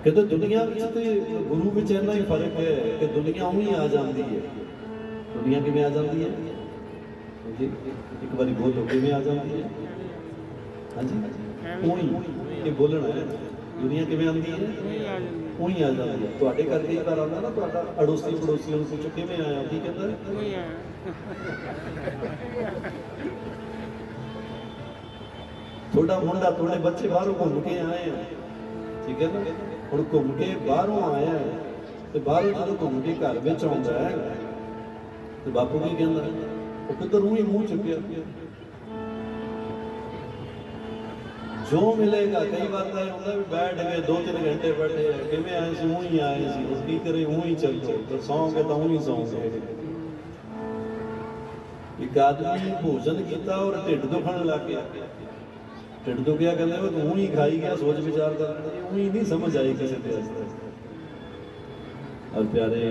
ਕਹਿੰਦੇ ਦੁਨੀਆ ਵਿੱਚ ਤੇ ਗੁਰੂ ਵਿੱਚ ਇੰਨਾ ਹੀ ਫਰਕ ਹੈ ਕਿ ਦੁਨੀਆ ਉਹੀ ਆ ਜਾਂਦੀ ਹੈ। ਦੁਨੀਆ ਕਿਵੇਂ ਆ ਜਾਂਦੀ ਹੈ ਜੀ, ਇੱਕ ਵਾਰੀ ਬੋਲੋ ਕਿਵੇਂ ਆ ਜਾਂਦੀ ਹੈ? ਹਾਂਜੀ ਉਹੀ ਇਹ ਬੋਲਣਾ ਹੈ। दुनिया किवें आंदी है? ਉਹੀ आ जाती है। ਤੁਹਾਡੇ ਘਰ ਕਈ ਵਾਰ ਆਉਂਦਾ ਨਾ ਤੁਹਾਡਾ ਅੜੋਸੀ ਪੜੋਸੀ ਨੂੰ ਪੁੱਛੋ ਕਿਵੇਂ ਆਇਆ, ਕੀ ਕਹਿੰਦਾ? ਉਹੀ ਆਇਆ। ਤੁਹਾਡਾ ਮੁੰਡਾ ਤੁਹਾਡੇ ਬੱਚੇ ਬਾਹਰੋਂ ਘੁੰਮ ਕੇ ਆਏ ਆ, ਠੀਕ ਹੈ ਨਾ, ਹੁਣ ਘੁੰਮ ਕੇ ਬਾਹਰੋਂ ਆਇਆ ਤੇ ਬਾਹਰੋਂ ਜਦੋਂ ਘੁੰਮ ਕੇ ਘਰ ਵਿੱਚ ਆਉਂਦਾ ਹੈ ਤੇ ਬਾਪੂ ਕੀ ਕਹਿੰਦਾ? ਉਹ ਕਿੱਧਰ ਉਹੀ ਮੂੰਹ ਚੁੱਕਿਆ। जो मिलेगा कई बार तो होता है बैठ गए 2-3 घंटे बैठे किमें आए सी ऊँ ही आए सी, की करे ऊँ ही चल जाओ, तो सौंगे तो ऊँ ही सौंगे। एक आदमी भोजन किया और ढिड दुखन लग गया, ढिड दुखिया कहते वो ऊँ ही खाई गया, सोच विचार कर ऊँ ही नहीं समझ आई किसी के। और प्यारे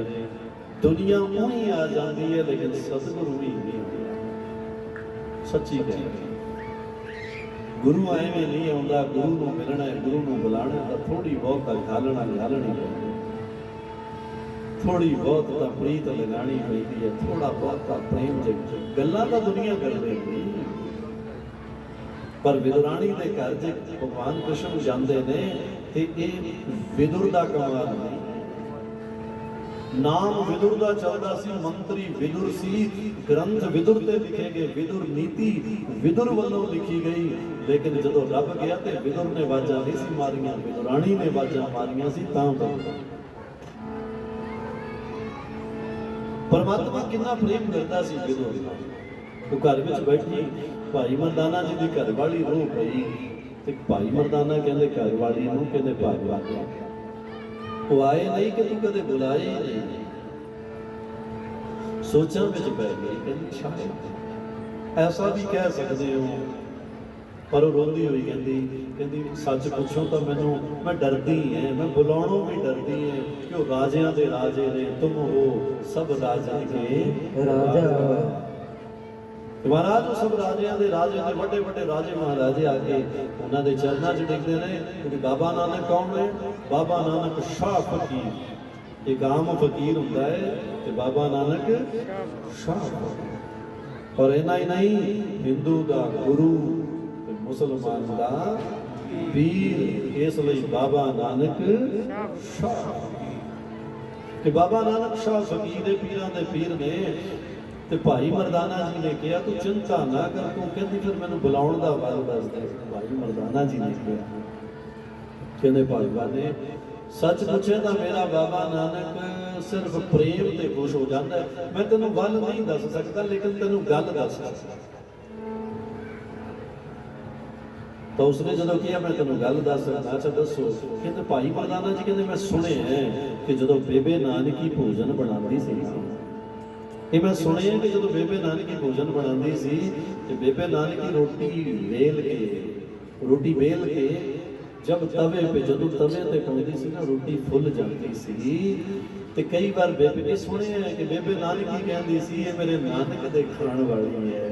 दुनिया ऊँ ही आ जाती है लेकिन सतगुरु ही नहीं आता। सच्ची कह गुरु एवें नहीं आता, गुरु नूं मिलना है, गुरु नूं बुलाना तो थोड़ी बहुत घालना घालनी पैंदी, थोड़ी बहुत तो प्रीत लगानी पैंदी है, थोड़ा बहुत तो प्रेम। गल्लां तां दुनिया कर रही पर विदुराणी के घर च भगवान कृष्ण जाते ने ते ये विदुर का कमाल नहीं। नाम विदुर का चलता सी, मंत्री विदुर सी, ग्रंथ विदुर ते लिखे गए, विदुर नीति विदुर वालों लिखी गई। लेकिन जदों रब गया तो विदुर ने वाजा नहीं सी मारियां, विदुराणी ने वाजा मारियां सी। तां परमात्मा कितना प्रेम करता सी विदुर नाल। वो घर में बैठी भाई मरदाना जी की घरवाली रो पई ते भाई मरदाना कहंदे घरवाली नूं कहंदे भागवत वो आए नहीं कि तू कदे बुलाए ही नहीं। सोचां विच पै गई, कहंदी शायद ऐसा भी कह सकते हो। पर वो रोंदी हुई कहंदी सच पुछो तो मैनू मैं डरदी है, मैं बुलाणों भी डरदी है कि वो राजियां दे राजे ने, तुम हो सब राजा के राजा। महाराज वो सब राजियां दे राजे ने, बड़े बड़े राजे महाराजे आके उन्हां दे चरनां च टिकदे ने। क्योंकि बाबा नानक कौन है? बाबा नानक शाह फकीर। एक आम फकीर हुंदा है ते बाबा नानक शाह। और इन्ना ही नहीं, हिंदू दा गुरु ते मुसलमान दा पीर। इसलिए बाबा नानक शाह कि बाबा नानक शाह फकीर दे पीरां दे पीर ने। ते भाई मरदाना जी ने कहा तू चिंता ना कर, तू कहती फिर मैनू बुलाउण दा वल दस दे। भाई मरदाना जी ने कहा, कहंदे भाईवा ने सच पूछे तो मेरा बाबा नानक सिर्फ प्रेम ते खुश हो जाता है। मैं तेनू वल नहीं दस सकता, लेकिन तेनू गल दस सकता। तो उसने जो किया मैं तेनू गल दस सकता। अच्छा दसो। कहते भाई मरदाना जी कहते मैं सुने हैं कि जो बेबे नानकी भोजन बनाती सी, ये मैं सुने कि जो बेबे नानकी भोजन बनाती सी ते बेबे नानकी रोटी बेल के जब तवे पे जदों तवे ते पाउंदी सी ना रोटी फुल जाती सी। ते कई बार बेबे ये सुने हैं कि बेबे नानकी कहती सी ये मेरे नानक दे खाण वाली है।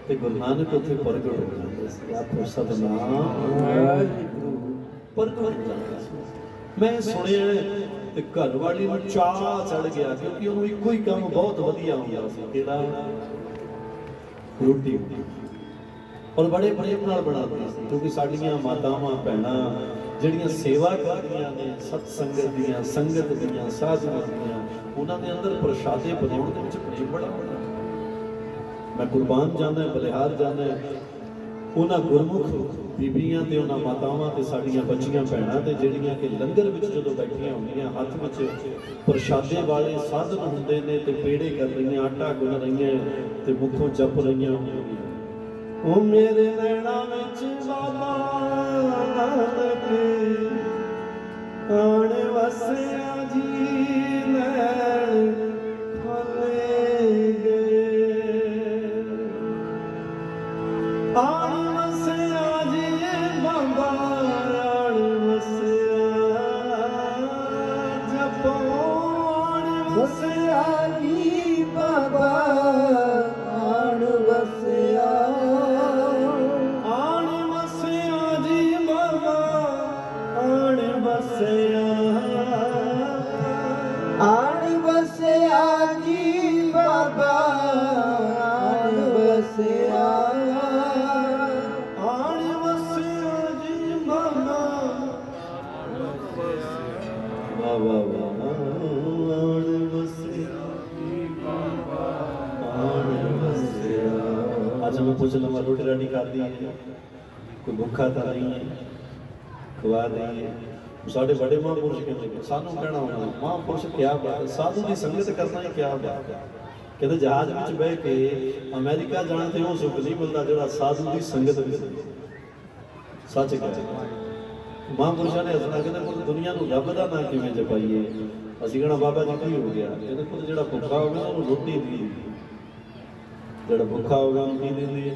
ते गुरु नानक उत्थे प्रगट हो जांदे सी। आखो सतनाम प्रगट हो जांदे सी। मैं सुने ते घर वाली नूं चाह चढ़ गया, क्योंकि उन्होंने इको ही काम बहुत वधिया हुंदा सी, किहड़ा? रोटी। और बड़े प्रेम नाल बनाती सी। क्योंकि साडियां मातावां भैणां जिहड़ियां सेवा करदियां ने सत्संगत दियां, संगत दियां, साधुआं दियां, उन्हां दे अंदर प्रशादे बनाउण दे विच प्रेम बड़ा होंदा। मैं कुर्बान जाना, बलिहार जाना, उन्हां गुरमुख बीबियां ते उन्हां मातावां ते साडियां बच्चियां भैणां ते ਜਿਹੜੀਆਂ कि लंगर विच जदों बैठियां होंदियां, हत्थ विच प्रशादे वाले साधन हुंदे ने ते पेड़े कर रहीआं, आटा गुन रहीआं ते मुखों जप रहीआं होंदियां। ओ मेरे नैणां विच बाबा नानक आण वसिया जी, नैण खोले गए। आण वसिया जी बाबा, आण वसिया जपो, आण वसिया जी बाबा, आण वसिया। आण वसिया जी बाबा, आण वसिया। आण वसिया जी बाबा, आण वसिया। आण वसिया जी बाबा, वाह वाह वाह। आण वसिया जी बाबा, आण वसिया। अच्छा मैं पूछ लूँगा, रोटी राटी खा दी है? कोई भूखा तो नहीं है? खवा रही है? साढ़े बड़े महापुरुष कहते सानू कहना होना महापुरुष क्या बात है, साधु की संगत करना ही क्या बात है। कहते जहाज में बह के अमेरिका जाने ते वो सुख नहीं मिलता जो साधु की संगत विच। सच कहते महापुरुषों ने हसना, कहते पुत दुनिया को रब का ना किवें जपाइए। असीं कहना बाबा जी की हो गया? कहते पुत जिहड़ा भुखा हो गया उन्होंने रोटी दी, जिहड़ा भुखा हो गया उन्होंने की देंदी है?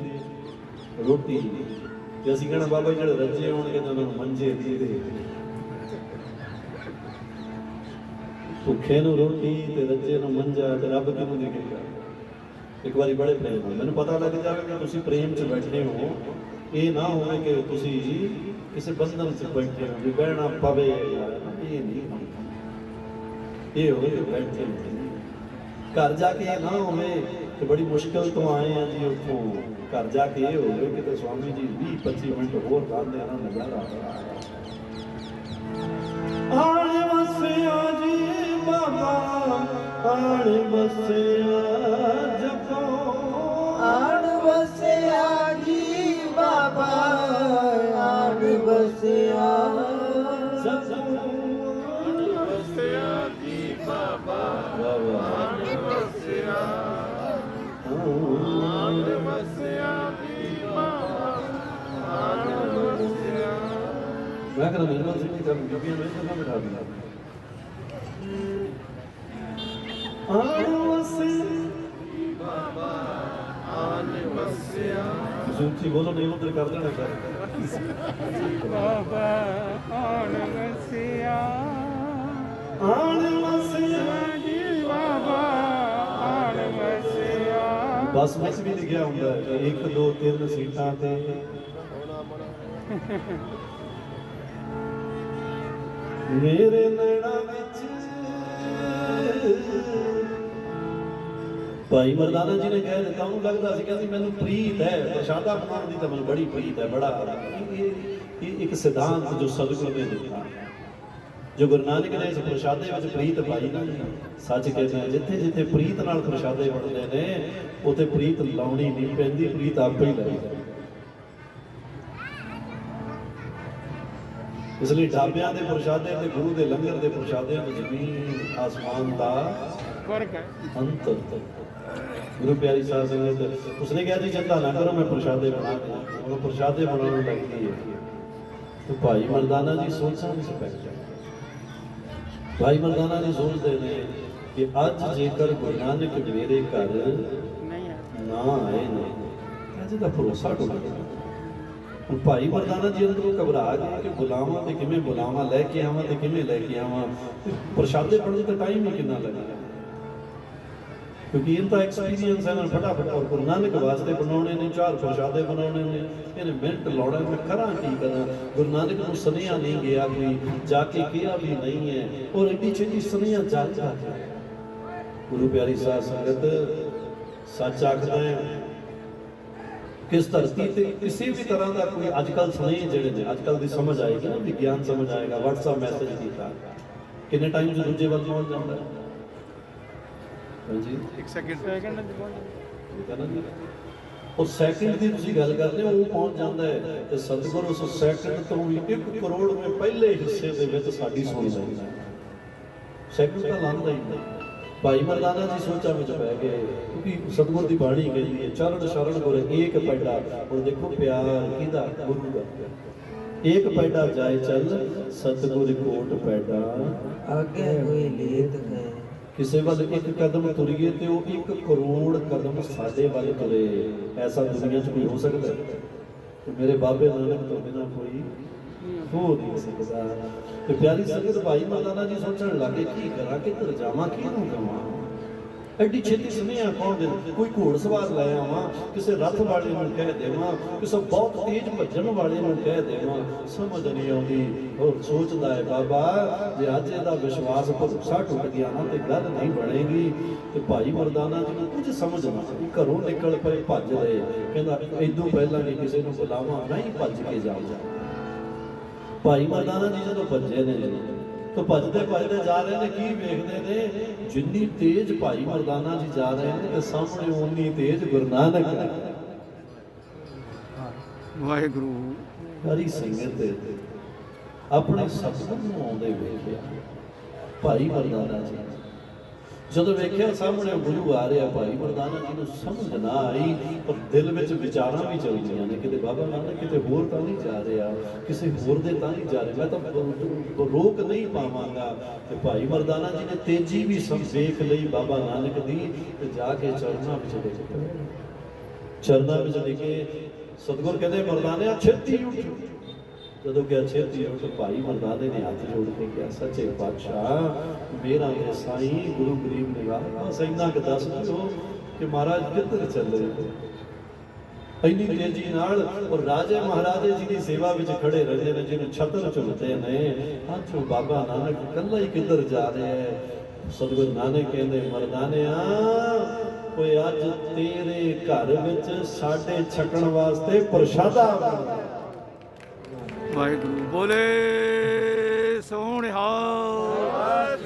रोटी। ते असीं कहना बाबा जी जिहड़े रजे होणगे ते उन्होंने मंजे दी दे। भुखे नूं रोटी ते रजे नूं मंजा ते रब किहनूं देगा? एक बारी बड़े प्रेम नाल मैनूं पता लग जावे कि तुसीं प्रेम च बैठे हो। ये ना होवे कि तुसीं किसी बंधन च बैठे हो भी बहना पवे, ये नहीं। ये होवे कि बैठे घर जाके ये ना होवे कि बड़ी मुश्किल तो आए हैं जी, उत्थों घर जाके ये हो गए कि स्वामी जी 20-25 मिनट होर गाते ना नजारा आण वसिया जी बाबा आण वसिया जपो आण वसिया जी बाबा आण वसिया जपो आण वसिया जी बाबा आण वसिया आण वसिया जी बाबा आण वसिया मैं कहना निर्मल सिंह जी सब बीबियां में तो ना बिठा दिया आण वसिया बाबा आण वसिया ऊंची बोलो नहीं उधर कर देना कर बाबा आण वसिया आण वसिया जी बाबा आण वसिया बस में भी लिखा होंगे 1 2 3 सीटां ते मेरे नैना विच भाई मरदाना जी ने कह दिता ਉਹਨੂੰ लगता ਸੀ ਕਿ ਮੈਨੂੰ ਪ੍ਰੀਤ ਹੈ ਪ੍ਰਸ਼ਾਦਾ ਬਣਾਉਣ ਦੀ ਤਾਂ ਮੈਨੂੰ ਬੜੀ ਪ੍ਰੀਤ ਹੈ ਬੜਾ ਇਹ ਇੱਕ ਸਿਧਾਂਤ ਜੋ ਸਤਿਗੁਰ ਨੇ ਦਿੱਤਾ ਜੋ ਗੁਰੂ ਨਾਨਕ ਨੇ ਇਸ ਪ੍ਰਸ਼ਾਦੇ ਵਿੱਚ ਪ੍ਰੀਤ ਪਾਈ ਨਾ ਸੱਚ ਕਹਿੰਦਾ ਜਿੱਥੇ ਜਿੱਥੇ ਪ੍ਰੀਤ ਨਾਲ ਪ੍ਰਸ਼ਾਦੇ ਬਣਦੇ ਨੇ ਉੱਥੇ ਪ੍ਰੀਤ ਲਾਉਣੀ ਨਹੀਂ ਪੈਂਦੀ ਪ੍ਰੀਤ ਆਪੇ ਹੀ ਲੱਗਦੀ ਇਸ ਲਈ ਢਾਬਿਆਂ ਦੇ ਪ੍ਰਸ਼ਾਦੇ ਤੇ ਗੁਰੂ ਦੇ ਲੰਗਰ ਦੇ ਪ੍ਰਸ਼ਾਦਿਆਂ ਵਿੱਚ ਜ਼ਮੀਨ ਆਸਮਾਨ ਦਾ फर्क है ਅੰਤਰ ਗੁਰੂ ਪਿਆਰੀ ਸਾਧ ਸੰਗਤ ਉਸਨੇ ਕਿਹਾ ਜੀ ਚਿੰਤਾ ਨਾ ਕਰੋ ਮੈਂ ਪ੍ਰਸ਼ਾਦੇ ਬਣਾ ਦਿਆਂ ਉਹ ਪ੍ਰਸ਼ਾਦੇ ਬਣਾਉਣ ਲੱਗੀ ਹੈ ਤੇ ਭਾਈ ਮਰਦਾਨਾ ਜੀ ਸੋਚਾਂ ਵਿੱਚ ਪੈ ਗਏ ਭਾਈ ਮਰਦਾਨਾ ਜੀ ਸੋਚਦੇ ਨੇ ਕਿ ਅੱਜ ਜੇਕਰ ਗੁਰੂ ਨਾਨਕ ਮੇਰੇ ਘਰ नहीं है ਨਾ ਆਏ ਨੇ ਅੱਜ ਦਾ ਭਰੋਸਾ ਟੁੱਟ ਗਿਆ ਹੁਣ ਭਾਈ ਮਰਦਾਨਾ ਜੀ ਅੰਦਰੋਂ ਘਬਰਾ ਗਏ ਕਿ ਬੁਲਾਵਾਂ ਤੇ ਕਿਵੇਂ ਬੁਲਾਵਾਂ ਲੈ ਕੇ ਆਵਾਂ ਤੇ ਕਿਵੇਂ ਲੈ ਕੇ ਆਵਾਂ ਪ੍ਰਸ਼ਾਦੇ ਬਣਨ ਤੇ ਟਾਈਮ ਹੀ ਕਿੰਨਾ ਲੱਗੇਗਾ ਕਿਉਂਕਿ ਇਹ ਤਾਂ ਐਕਸਪੀਰੀਅੰਸ ਹੈ ਨਾ ਫਟਾਫਟ ਔਰ ਗੁਰੂ ਨਾਨਕ ਵਾਸਤੇ ਬਣਾਉਣੇ ਨੇ 4 ਪ੍ਰਸ਼ਾਦੇ ਬਣਾਉਣੇ ਨੇ ਇਹਨੇ ਮਿੰਟ ਲਾਉਣਾ ਮੈਂ ਕਰਾਂ ਕੀ ਕਰਾਂ ਗੁਰੂ ਨਾਨਕ ਨੂੰ ਸੁਨੇਹਾ ਨਹੀਂ ਗਿਆ ਕੋਈ ਜਾ ਕੇ ਕਿਹਾ ਵੀ ਨਹੀਂ ਹੈ ਔਰ ਐਡੀ ਛੇਤੀ ਸੁਨੇਹਾ ਜਾ ਗੁਰੂ ਪਿਆਰੀ ਸਾਧ ਸੰਗਤ ਸੱਚ ਆਖਦਾ ਹੈ ਕਿਸ ਧਰਤੀ ਤੇ ਕਿਸੇ ਵੀ ਤਰ੍ਹਾਂ ਦਾ ਕੋਈ ਅੱਜਕੱਲ ਸੁਨੇਹੇ ਜਿਹੜੇ ਨੇ ਅੱਜਕੱਲ ਦੀ ਸਮਝ ਆਏਗੀ ਨਾ ਵਿਗਿਆਨ ਸਮਝ ਆਏਗਾ WhatsApp ਮੈਸੇਜ ਕੀਤਾ ਕਿੰਨੇ ਟਾਈਮ ਚ ਦੂਜੇ ਵੱਲ ਪਹੁੰਚ ਜਾਂਦਾ ਹੈ ਹਾਂਜੀ एक सेकंड ਉਹ ਸੈਕਿੰਡ ਦੀ ਤੁਸੀਂ ਗੱਲ ਕਰਦੇ ਹੋ ਉਹ ਪਹੁੰਚ ਜਾਂਦਾ ਹੈ ਤੇ ਸਤਿਗੁਰ ਉਸ ਸੈਕਿੰਡ ਤੋਂ ਵੀ 1 ਕਰੋੜਵੇਂ ਪਹਿਲੇ ਹਿੱਸੇ ਦੇ ਵਿੱਚ ਸਾਡੀ ਸੁਣ ਲੈਂਦਾ ਸੈਕਿੰਡ ਤਾਂ ਲੰਘਦਾ ਹੀ ਨਹੀਂ ਭਾਈ ਮਰਦਾਨਾ ਜੀ ਸੋਚਾਂ ਵਿੱਚ ਪੈ ਗਏ ਕਿਉਂਕਿ ਸਤਿਗੁਰ ਦੀ ਬਾਣੀ ਕਹਿੰਦੀ ਹੈ ਚਰਨ ਸ਼ਰਨ ਗੁਰ ਏਕ ਪੈਡਾ ਹੁਣ ਦੇਖੋ ਪਿਆਰ ਕਿਹਦਾ ਗੁਰੂ ਦਾ ਏਕ ਪੈਡਾ ਜਾਏ ਚੱਲ ਸਤਿਗੁਰ ਕੋਟ ਪੈਡਾ आगे हुए लेत गए ਕਿਸੇ ਵੱਲ 1 ਕਦਮ ਤੁਰੀਏ ਤੇ ਉਹ 1 ਕਰੋੜ ਕਦਮ ਸਾਡੇ ਵੱਲ ਤੁਰੇ ਐਸਾ ਦੁਨੀਆ 'ਚ ਕੋਈ ਹੋ ਸਕਦਾ ਤੇ ਮੇਰੇ ਬਾਬੇ ਨਾਨਕ ਤੋਂ ਬਿਨਾਂ ਕੋਈ ਹੋ ਨਹੀਂ ਸਕਦਾ ਤੇ ਪਿਆਰੀ ਸੰਗਤ ਭਾਈ ਮਰਦਾਨਾ ਜੀ ਸੋਚਣ ਲੱਗੇ ਕੀ ਕਰਾਂ ਕਿੱਧਰ ਜਾਵਾਂ ਕਿਹਨੂੰ ਕਵਾਂ ਐਡੀ ਛੇਤੀ ਸੁਨੇਹਾ ਕੌਣ ਦੇ ਕੋਈ ਘੋੜ ਸਵਾਰ ਲੈ ਆਵਾਂ ਕਿਸੇ ਰੱਥ ਵਾਲੇ ਨੂੰ ਕਹਿ ਦੇਵਾਂ ਕਿਸੇ ਬਹੁਤ ਤੇਜ਼ ਭੱਜਣ ਵਾਲੇ ਨੂੰ ਕਹਿ ਦੇਵਾਂ ਸਮਝ ਨਹੀਂ ਆਉਂਦੀ ਹੋਰ ਸੋਚਦਾ ਹੈ ਬਾਬਾ ਜੇ ਅੱਜ ਇਹਦਾ ਵਿਸ਼ਵਾਸ ਭਰੋਸਾ ਟੁੱਟ ਗਿਆ ਨਾ ਤੇ ਗੱਲ ਨਹੀਂ ਬਣੇਗੀ ਤੇ ਭਾਈ ਮਰਦਾਨਾ ਜੀ ਨੂੰ ਕੁਝ ਸਮਝ ਨਾ ਆਈ ਘਰੋਂ ਨਿਕਲ ਪਏ ਭੱਜ ਰਹੇ ਕਹਿੰਦਾ ਇਦੋਂ ਪਹਿਲਾਂ ਕਿ ਕਿਸੇ ਨੂੰ ਬੁਲਾਵਾਂ ਨਹੀਂ ਭੱਜ ਕੇ ਜਾਵਾਂ ਭਾਈ ਮਰਦਾਨਾ ਜੀ ਜਦੋਂ ਭੱਜੇ ਨੇ तो भजते भजते जा रहे ने की वेखते ने जिन्नी तेज भाई मरदाना जी जा रहे हैं तो सामने उन्नी तेज गुरु नानक वाहिगुरु हरी संगत अपने सतगुर नूं आउंदे वेखिया भाई मरदाना जी ਜਦੋਂ ਵੇਖਿਆ ਸਾਹਮਣੇ ਗੁਰੂ ਆ ਰਿਹਾ ਭਾਈ ਮਰਦਾਨਾ ਜੀ ਨੂੰ ਸਮਝ ਨਾ ਆਈ ਪਰ ਦਿਲ ਵਿੱਚ ਵਿਚਾਰਾਂ ਵੀ ਚੱਲਦੀਆਂ ਨੇ ਕਿਤੇ ਬਾਬਾ ਨਾਨਕ ਕਿਤੇ ਹੋਰ ਤਾਂ ਨਹੀਂ ਜਾ ਰਿਹਾ ਕਿਸੇ ਹੋਰ ਦੇ ਤਾਂ ਨਹੀਂ ਜਾ ਰਿਹਾ ਮੈਂ ਤਾਂ ਰੋਕ ਨਹੀਂ ਪਾਵਾਂਗਾ ਤੇ ਭਾਈ ਮਰਦਾਨਾ ਜੀ ਨੇ ਤੇਜ਼ੀ ਵੀ ਸਭ ਵੇਖ ਲਈ ਬਾਬਾ ਨਾਨਕ ਦੀ ਤੇ ਜਾ ਕੇ ਚਰਨਾਂ ਵਿੱਚ ਡਿੱਗ ਪਏ ਚਰਨਾਂ ਵਿੱਚ ਡਿੱਗੇ ਸਤਿਗੁਰ ਕਹਿੰਦੇ ਮਰਦਾਨਿਆ ਛੇਤੀ ਉੱਠ ਜਦੋਂ ਕਿ ਛੇਤੀ ਉੱਠ ਭਾਈ ਮਰਦਾਨੇ ਨੇ ਹੱਥ ਜੋੜ ਕੇ ਕਿਹਾ ਸੱਚੇ ਪਾਤਸ਼ਾਹ ਮੇਰਾ ਇਹ ਸਾਈਂ ਗੁਰੂ ਗਰੀਬ ਨਿਵਾਜ ਬਸ ਇੰਨਾ ਕੁ ਦੱਸ ਦਿਓ ਕਿ ਮਹਾਰਾਜ ਕਿੱਧਰ ਚੱਲੇ ਇੰਨੀ ਤੇਜ਼ੀ ਨਾਲ ਔਰ ਰਾਜੇ ਮਹਾਰਾਜੇ ਜੀ ਦੀ ਸੇਵਾ ਵਿੱਚ ਖੜੇ ਰਹਿੰਦੇ ਨੇ ਜਿਹਨੂੰ ਛਤਰ ਝੁਲਦੇ ਨੇ ਆਖੋ ਬਾਬਾ ਨਾਨਕ ਇਕੱਲਾ ਹੀ ਕਿੱਧਰ ਜਾ ਰਿਹਾ ਹੈ सतगुरु नानक कहते मरदानिया कोई अज तेरे घर विच साडे छकण वास्ते प्रशादा बनदा वाहिगुरू बोले सोहणिहार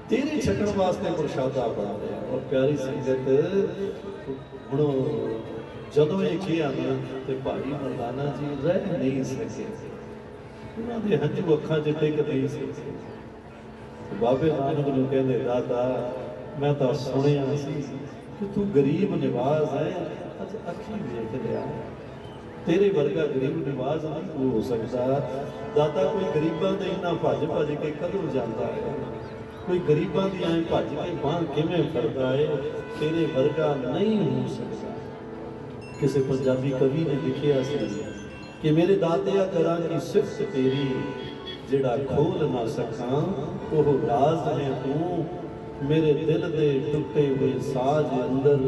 तेरे छकण वास्ते प्रशादा बन रहा। और प्यारी संगत हुण जदों ये किया ना ते भाई मरदाना जी रह नहीं सके, उन्होंने हंझू अखां च टिक नहीं सके। बाबे नानक नूं कहंदे दादा मैं तो सुनिया सी कि तू गरीब निवाज है, अज अखी वेख लिया तेरे वर्गा गरीब निवाज नहीं हो सकता। दादा कोई गरीबां दे इन्ना भज भज के कदों जाता है, कोई गरीबां दी ऐ भज के बांह किवें फड़दा है, तेरे वर्गा नहीं हो सकता। किसी पंजाबी कवि ने लिखिया सी कि मेरे दातिया करा की सिफत तेरी जिहड़ा खोल ना सकां ओह राज है तू। मेरे दिल दे टुटे हुए साज अंदर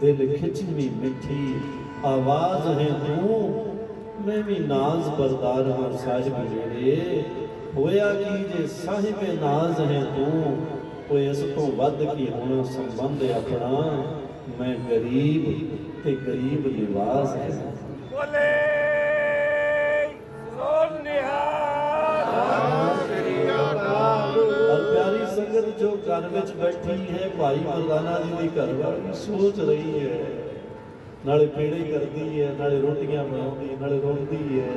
दिल खिचवी मिठी आवाज है तू। मैं भी नाज बरदार हां साहिब मेरे, होया कि जे साहिब नाज है तू। कोई इस तो वध की होना संबंध अपना, मैं गरीब ते गरीब निवास है। बोले और प्यारी संगत जो घर में बैठी है भाई मरदाना जी की घर वाली सोच रही है, नाले पेड़े करती है, नाले रोटियां बनाती, नाले रोंदी है।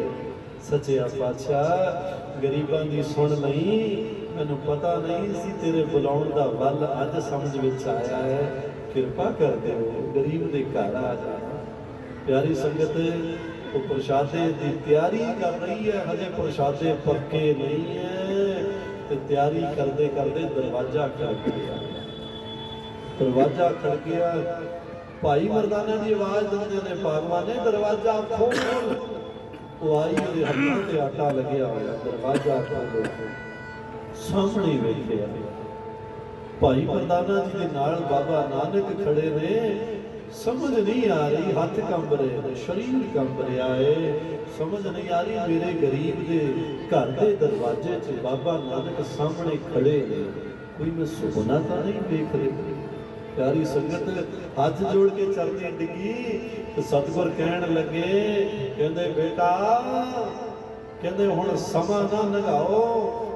सच्चा पातशाह गरीबां दी सुन नहीं, मैनू पता नहीं सी तेरे बुलाउण दा वल अज समझ विच आया है, किरपा कर दे गरीब दे घर आ जाना। प्यारी संगत वो प्रशादे की तैयारी कर रही है, हजे प्रशादे पक्के नहीं है, तो तैयारी करते करते दरवाजा खड़क गया। दरवाजा खड़क गया, भाई मरदाना की आवाज दिंदे ने पागवान ने दरवाजा खोल। वो आई मेरे हाथों से आटा लग्या होया, दरवाजा खोलो, सामने वेखिया भाई मरदाना जी के नाल बाबा नानक खड़े ने। समझ नहीं आ रही, हाथ कंब रहे ने, शरीर कंब रहा है, समझ नहीं आ रही मेरे गरीब दे घर के दरवाजे च बाबा नानक सामने खड़े ने, कोई मैं सुपना तो नहीं देख रही। प्यारी संगत हाथ जोड़ के चलती डिगी तो सतगुर कहन लगे, कहंदे बेटा कहंदे हुण समा ना लंघाओ,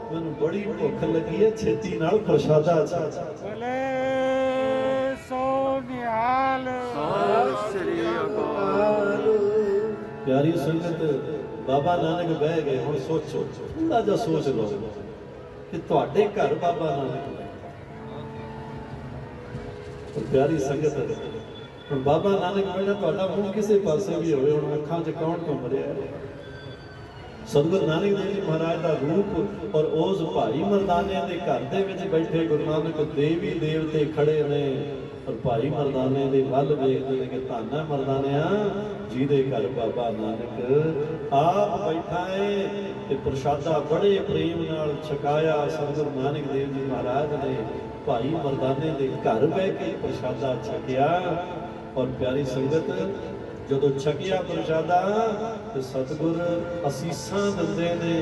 मैनूं बड़ी भुख लगी है, छेती नाल प्रसादा छा। बोले सोनिहाल श्री अकाल। प्यारी संगत बाबा नानक बह गए। हुण सोचो, थोड़ा जिहा सोच लो कि तुहाडे घर बाबा नानक और प्यारी संगत हुण बाबा नानक बैठा, तुहाडा मूँह किसे पासे भी होवे, हुण अखां 'च कौन घुम रिहा है? सतगुरु नानक देव जी महाराज का रूप और उस भाई मरदाने के घर दे विच बैठे गुरु नानक देवी देवते खड़े ने और भाई मरदाने के वल वेखदे ने कि धन है मरदानिया जिहदे घर बाबा नानक आप बैठा है। ते प्रसादा बड़े प्रेम नाल छकाया सतगुरु नानक देव जी महाराज ने भाई मरदाने के घर बह के प्रसादा छकिया। और प्यारी संगत जदों छकिया प्रसादा तो सतगुर असीसां दिंदे ने,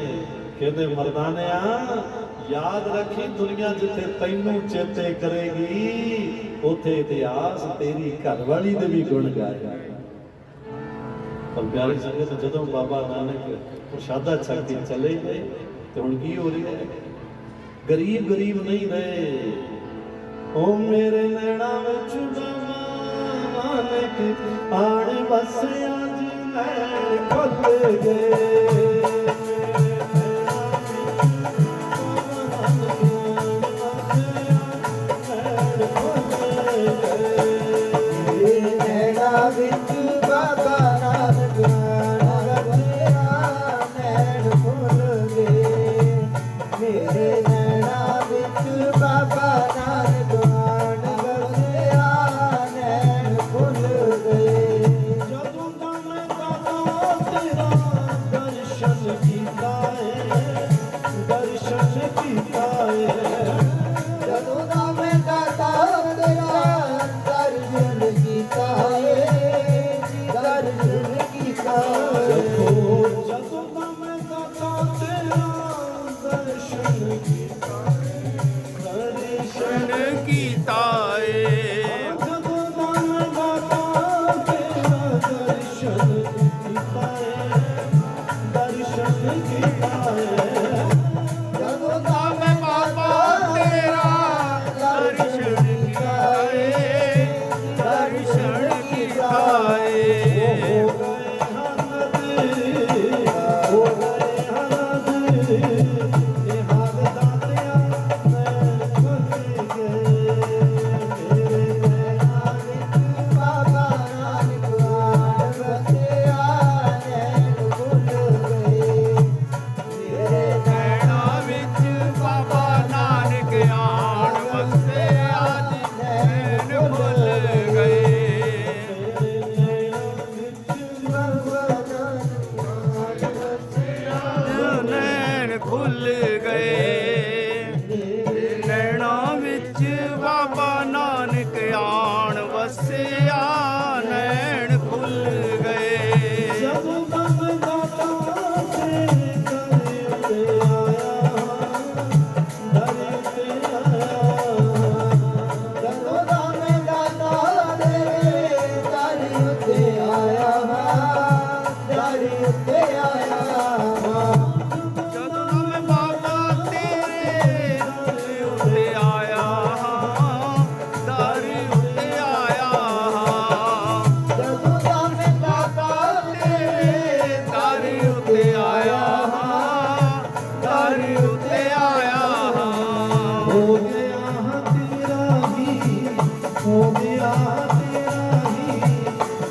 कहंदे मरदानिया याद रखी दुनिया जिथे तैनू चेते करेगी उथे इतिहास तेरी घरवाली दे भी गुण गाएगा। और प्यारी संगत जदों बाबा नानक प्रसादा छक के चले गए तो हुण की हो रहा है? गरीब गरीब नहीं रहे। ओ मेरे नैना विच नानक आण वसिया जी नैन खुल गए। दर्शन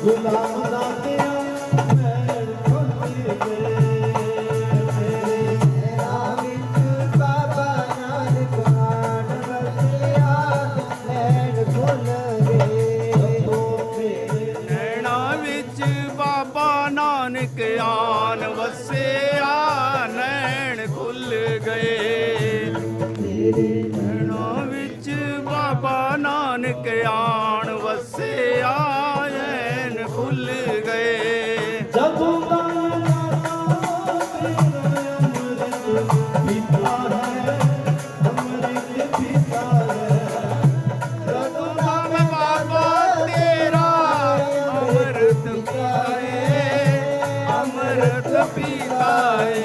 ਗੁਲਾਮ ਦਾਤਿਆ ਨੈਣ ਖੁੱਲ ਗਏ ਮੇਰੇ ਨੈਣਾਂ ਵਿੱਚ ਬਾਬਾ ਨਾਨਕ ਆਣ ਵਸਿਆ ਨੈਣ ਖੁੱਲ ਗਏ ਨੈਣਾ ਵਿੱਚ ਬਾਬਾ ਨਾਨਕ ਆਨ ਵਸਿਆ ਨੈਣ ਖੁੱਲ ਗਏ ਨੈਣਾ ਵਿੱਚ ਬਾਬਾ ਨਾਨਕ ਆਨ ਵਸਿਆ ਨੈਣ ਖੁੱਲ ਗਏ ਜਦੋਂ ਦਾ ਪੀਤਾ ਹੈ ਅੰਮ੍ਰਿਤ ਪੀਤਾ ਹੈ ਜਦੋਂ ਦਾ ਮੈਂ ਬਾਬਾ ਤੇਰਾ ਅੰਮ੍ਰਿਤ ਪੀਏ ਅੰਮ੍ਰਿਤ ਪੀਤਾਏ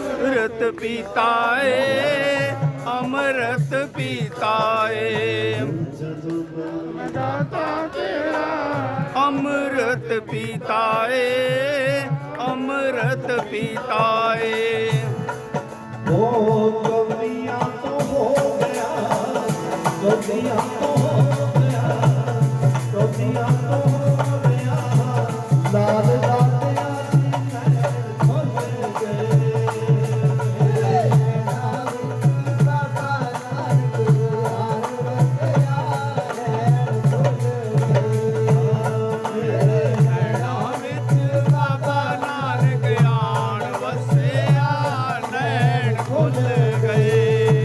ਅੰਮ੍ਰਿਤ ਪੀਤਾਏ ਅੰਮ੍ਰਿਤ ਪੀਤਾਏ दाता तेरा ਅੰਮ੍ਰਿਤ ਪੀਤਾਏ ਅੰਮ੍ਰਿਤ ਪੀਤਾਏ ਉਹ ਕਵੀਆਂ ਤੋਂ ਹੋ ਗਿਆ ਕਵੀਆਂ ਤੋਂ ਹੋ ਗਿਆ ਕਵੀਆਂ ਤੋਂ ਹੋ ਗਿਆ ਲਾਲ ਦਾਤਿਆ ਦੀ ਨੈਣ ਖੁੱਲ ਗਏ ਨੈਣਾਂ ਵਿੱਚ ਬਾਬਾ ਨਾਨਕ ਆਣ ਵਸਿਆ ਨੈਣ ਖੁੱਲ ਗਏ ਨੈਣਾ ਵਿੱਚ ਬਾਬਾ ਨਾਨਕ ਆਣ ਵਸਿਆ ਨੈਣ ਖੁੱਲ ਗਏ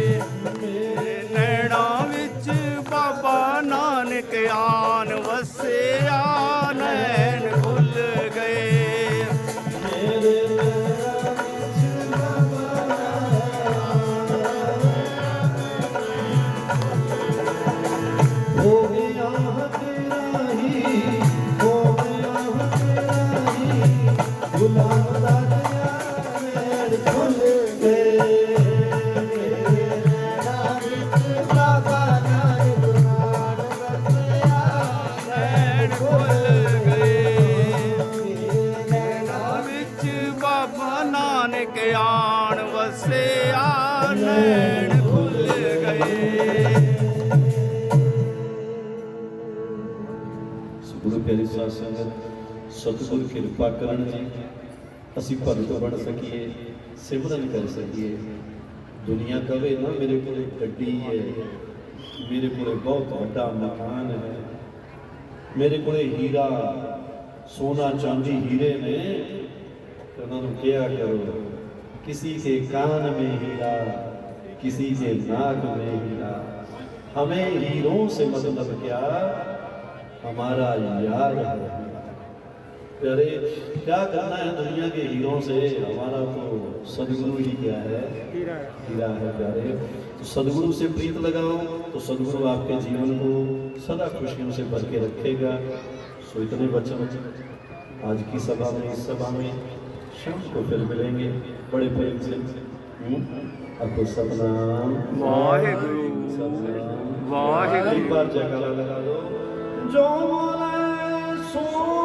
ਨੈਣਾ ਵਿੱਚ ਬਾਬਾ ਨਾਨਕ ਆਣ ਵਸਿਆ ਨੈਣ ਖੁੱਲ ਗਏ ਮੇਰੇ ਨੈਣਾਂ ਵਿੱਚ ਬਾਬਾ ਹੋ ਗਿਆ ਤੇਰਾ ਹੀ ਹੋ ਗਿਆ ਤੇਰਾ ਹੀ ਗੁਲਾਮ ਦਾ ਨੈਣ ਖੁੱਲ ਗਏ ਨੈਣਾਂ ਵਿੱਚ ਬਾਬਾ ਨਾਨਕ ਆਣ ਵਸਿਆ ਨੈਣ ਖੁੱਲ ਗਏ ਨੈਣਾਂ ਵਿੱਚ ਬਾਬਾ ਨਾਨਕ ਆਣ ਵਸਿਆ ਨੈਣ ਖੁੱਲ ਗਏ ਗੁਰੂ ਪਿਆਰੀ ਸਾਧ ਸੰਗਤ ਸਤਿਗੁਰ ਕਿਰਪਾ ਕਰਨ ਜੀ ਅਸੀਂ ਭਗਤ ਬਣ ਸਕੀਏ ਸਿਮਰਨ ਕਰ ਸਕੀਏ ਦੁਨੀਆ ਕਵੇ ਨਾ ਮੇਰੇ ਕੋਲ ਗੱਡੀ ਹੈ ਮੇਰੇ ਕੋਲ ਬਹੁਤ ਵੱਡਾ ਮਕਾਨ ਹੈ ਮੇਰੇ ਕੋਲ ਹੀਰਾ ਸੋਨਾ ਚਾਂਦੀ ਹੀਰੇ ਨੇ ਤੇ ਉਹਨਾਂ ਨੂੰ ਕਿਹਾ ਕਰੋ किसी के कान में हीरा किसी के नाक में हीरा हमें हीरों से मतलब क्या हमारा यार है अरे क्या करना है दुनिया के हीरों से हमारा तो सदगुरु ही क्या है हीरा हीरा है प्यारे तो सदगुरु से प्रीत लगाओ तो सदगुरु आपके जीवन को सदा खुशियों से भर के रखेगा सो इतने वचन आज की सभा में इस सभा में शाम को फिर मिलेंगे बड़े प्रेम से आपको सतनाम वाहिगुरु सतनाम वाहिगुरु एक बार जयकारा लगा दो जो बोले सो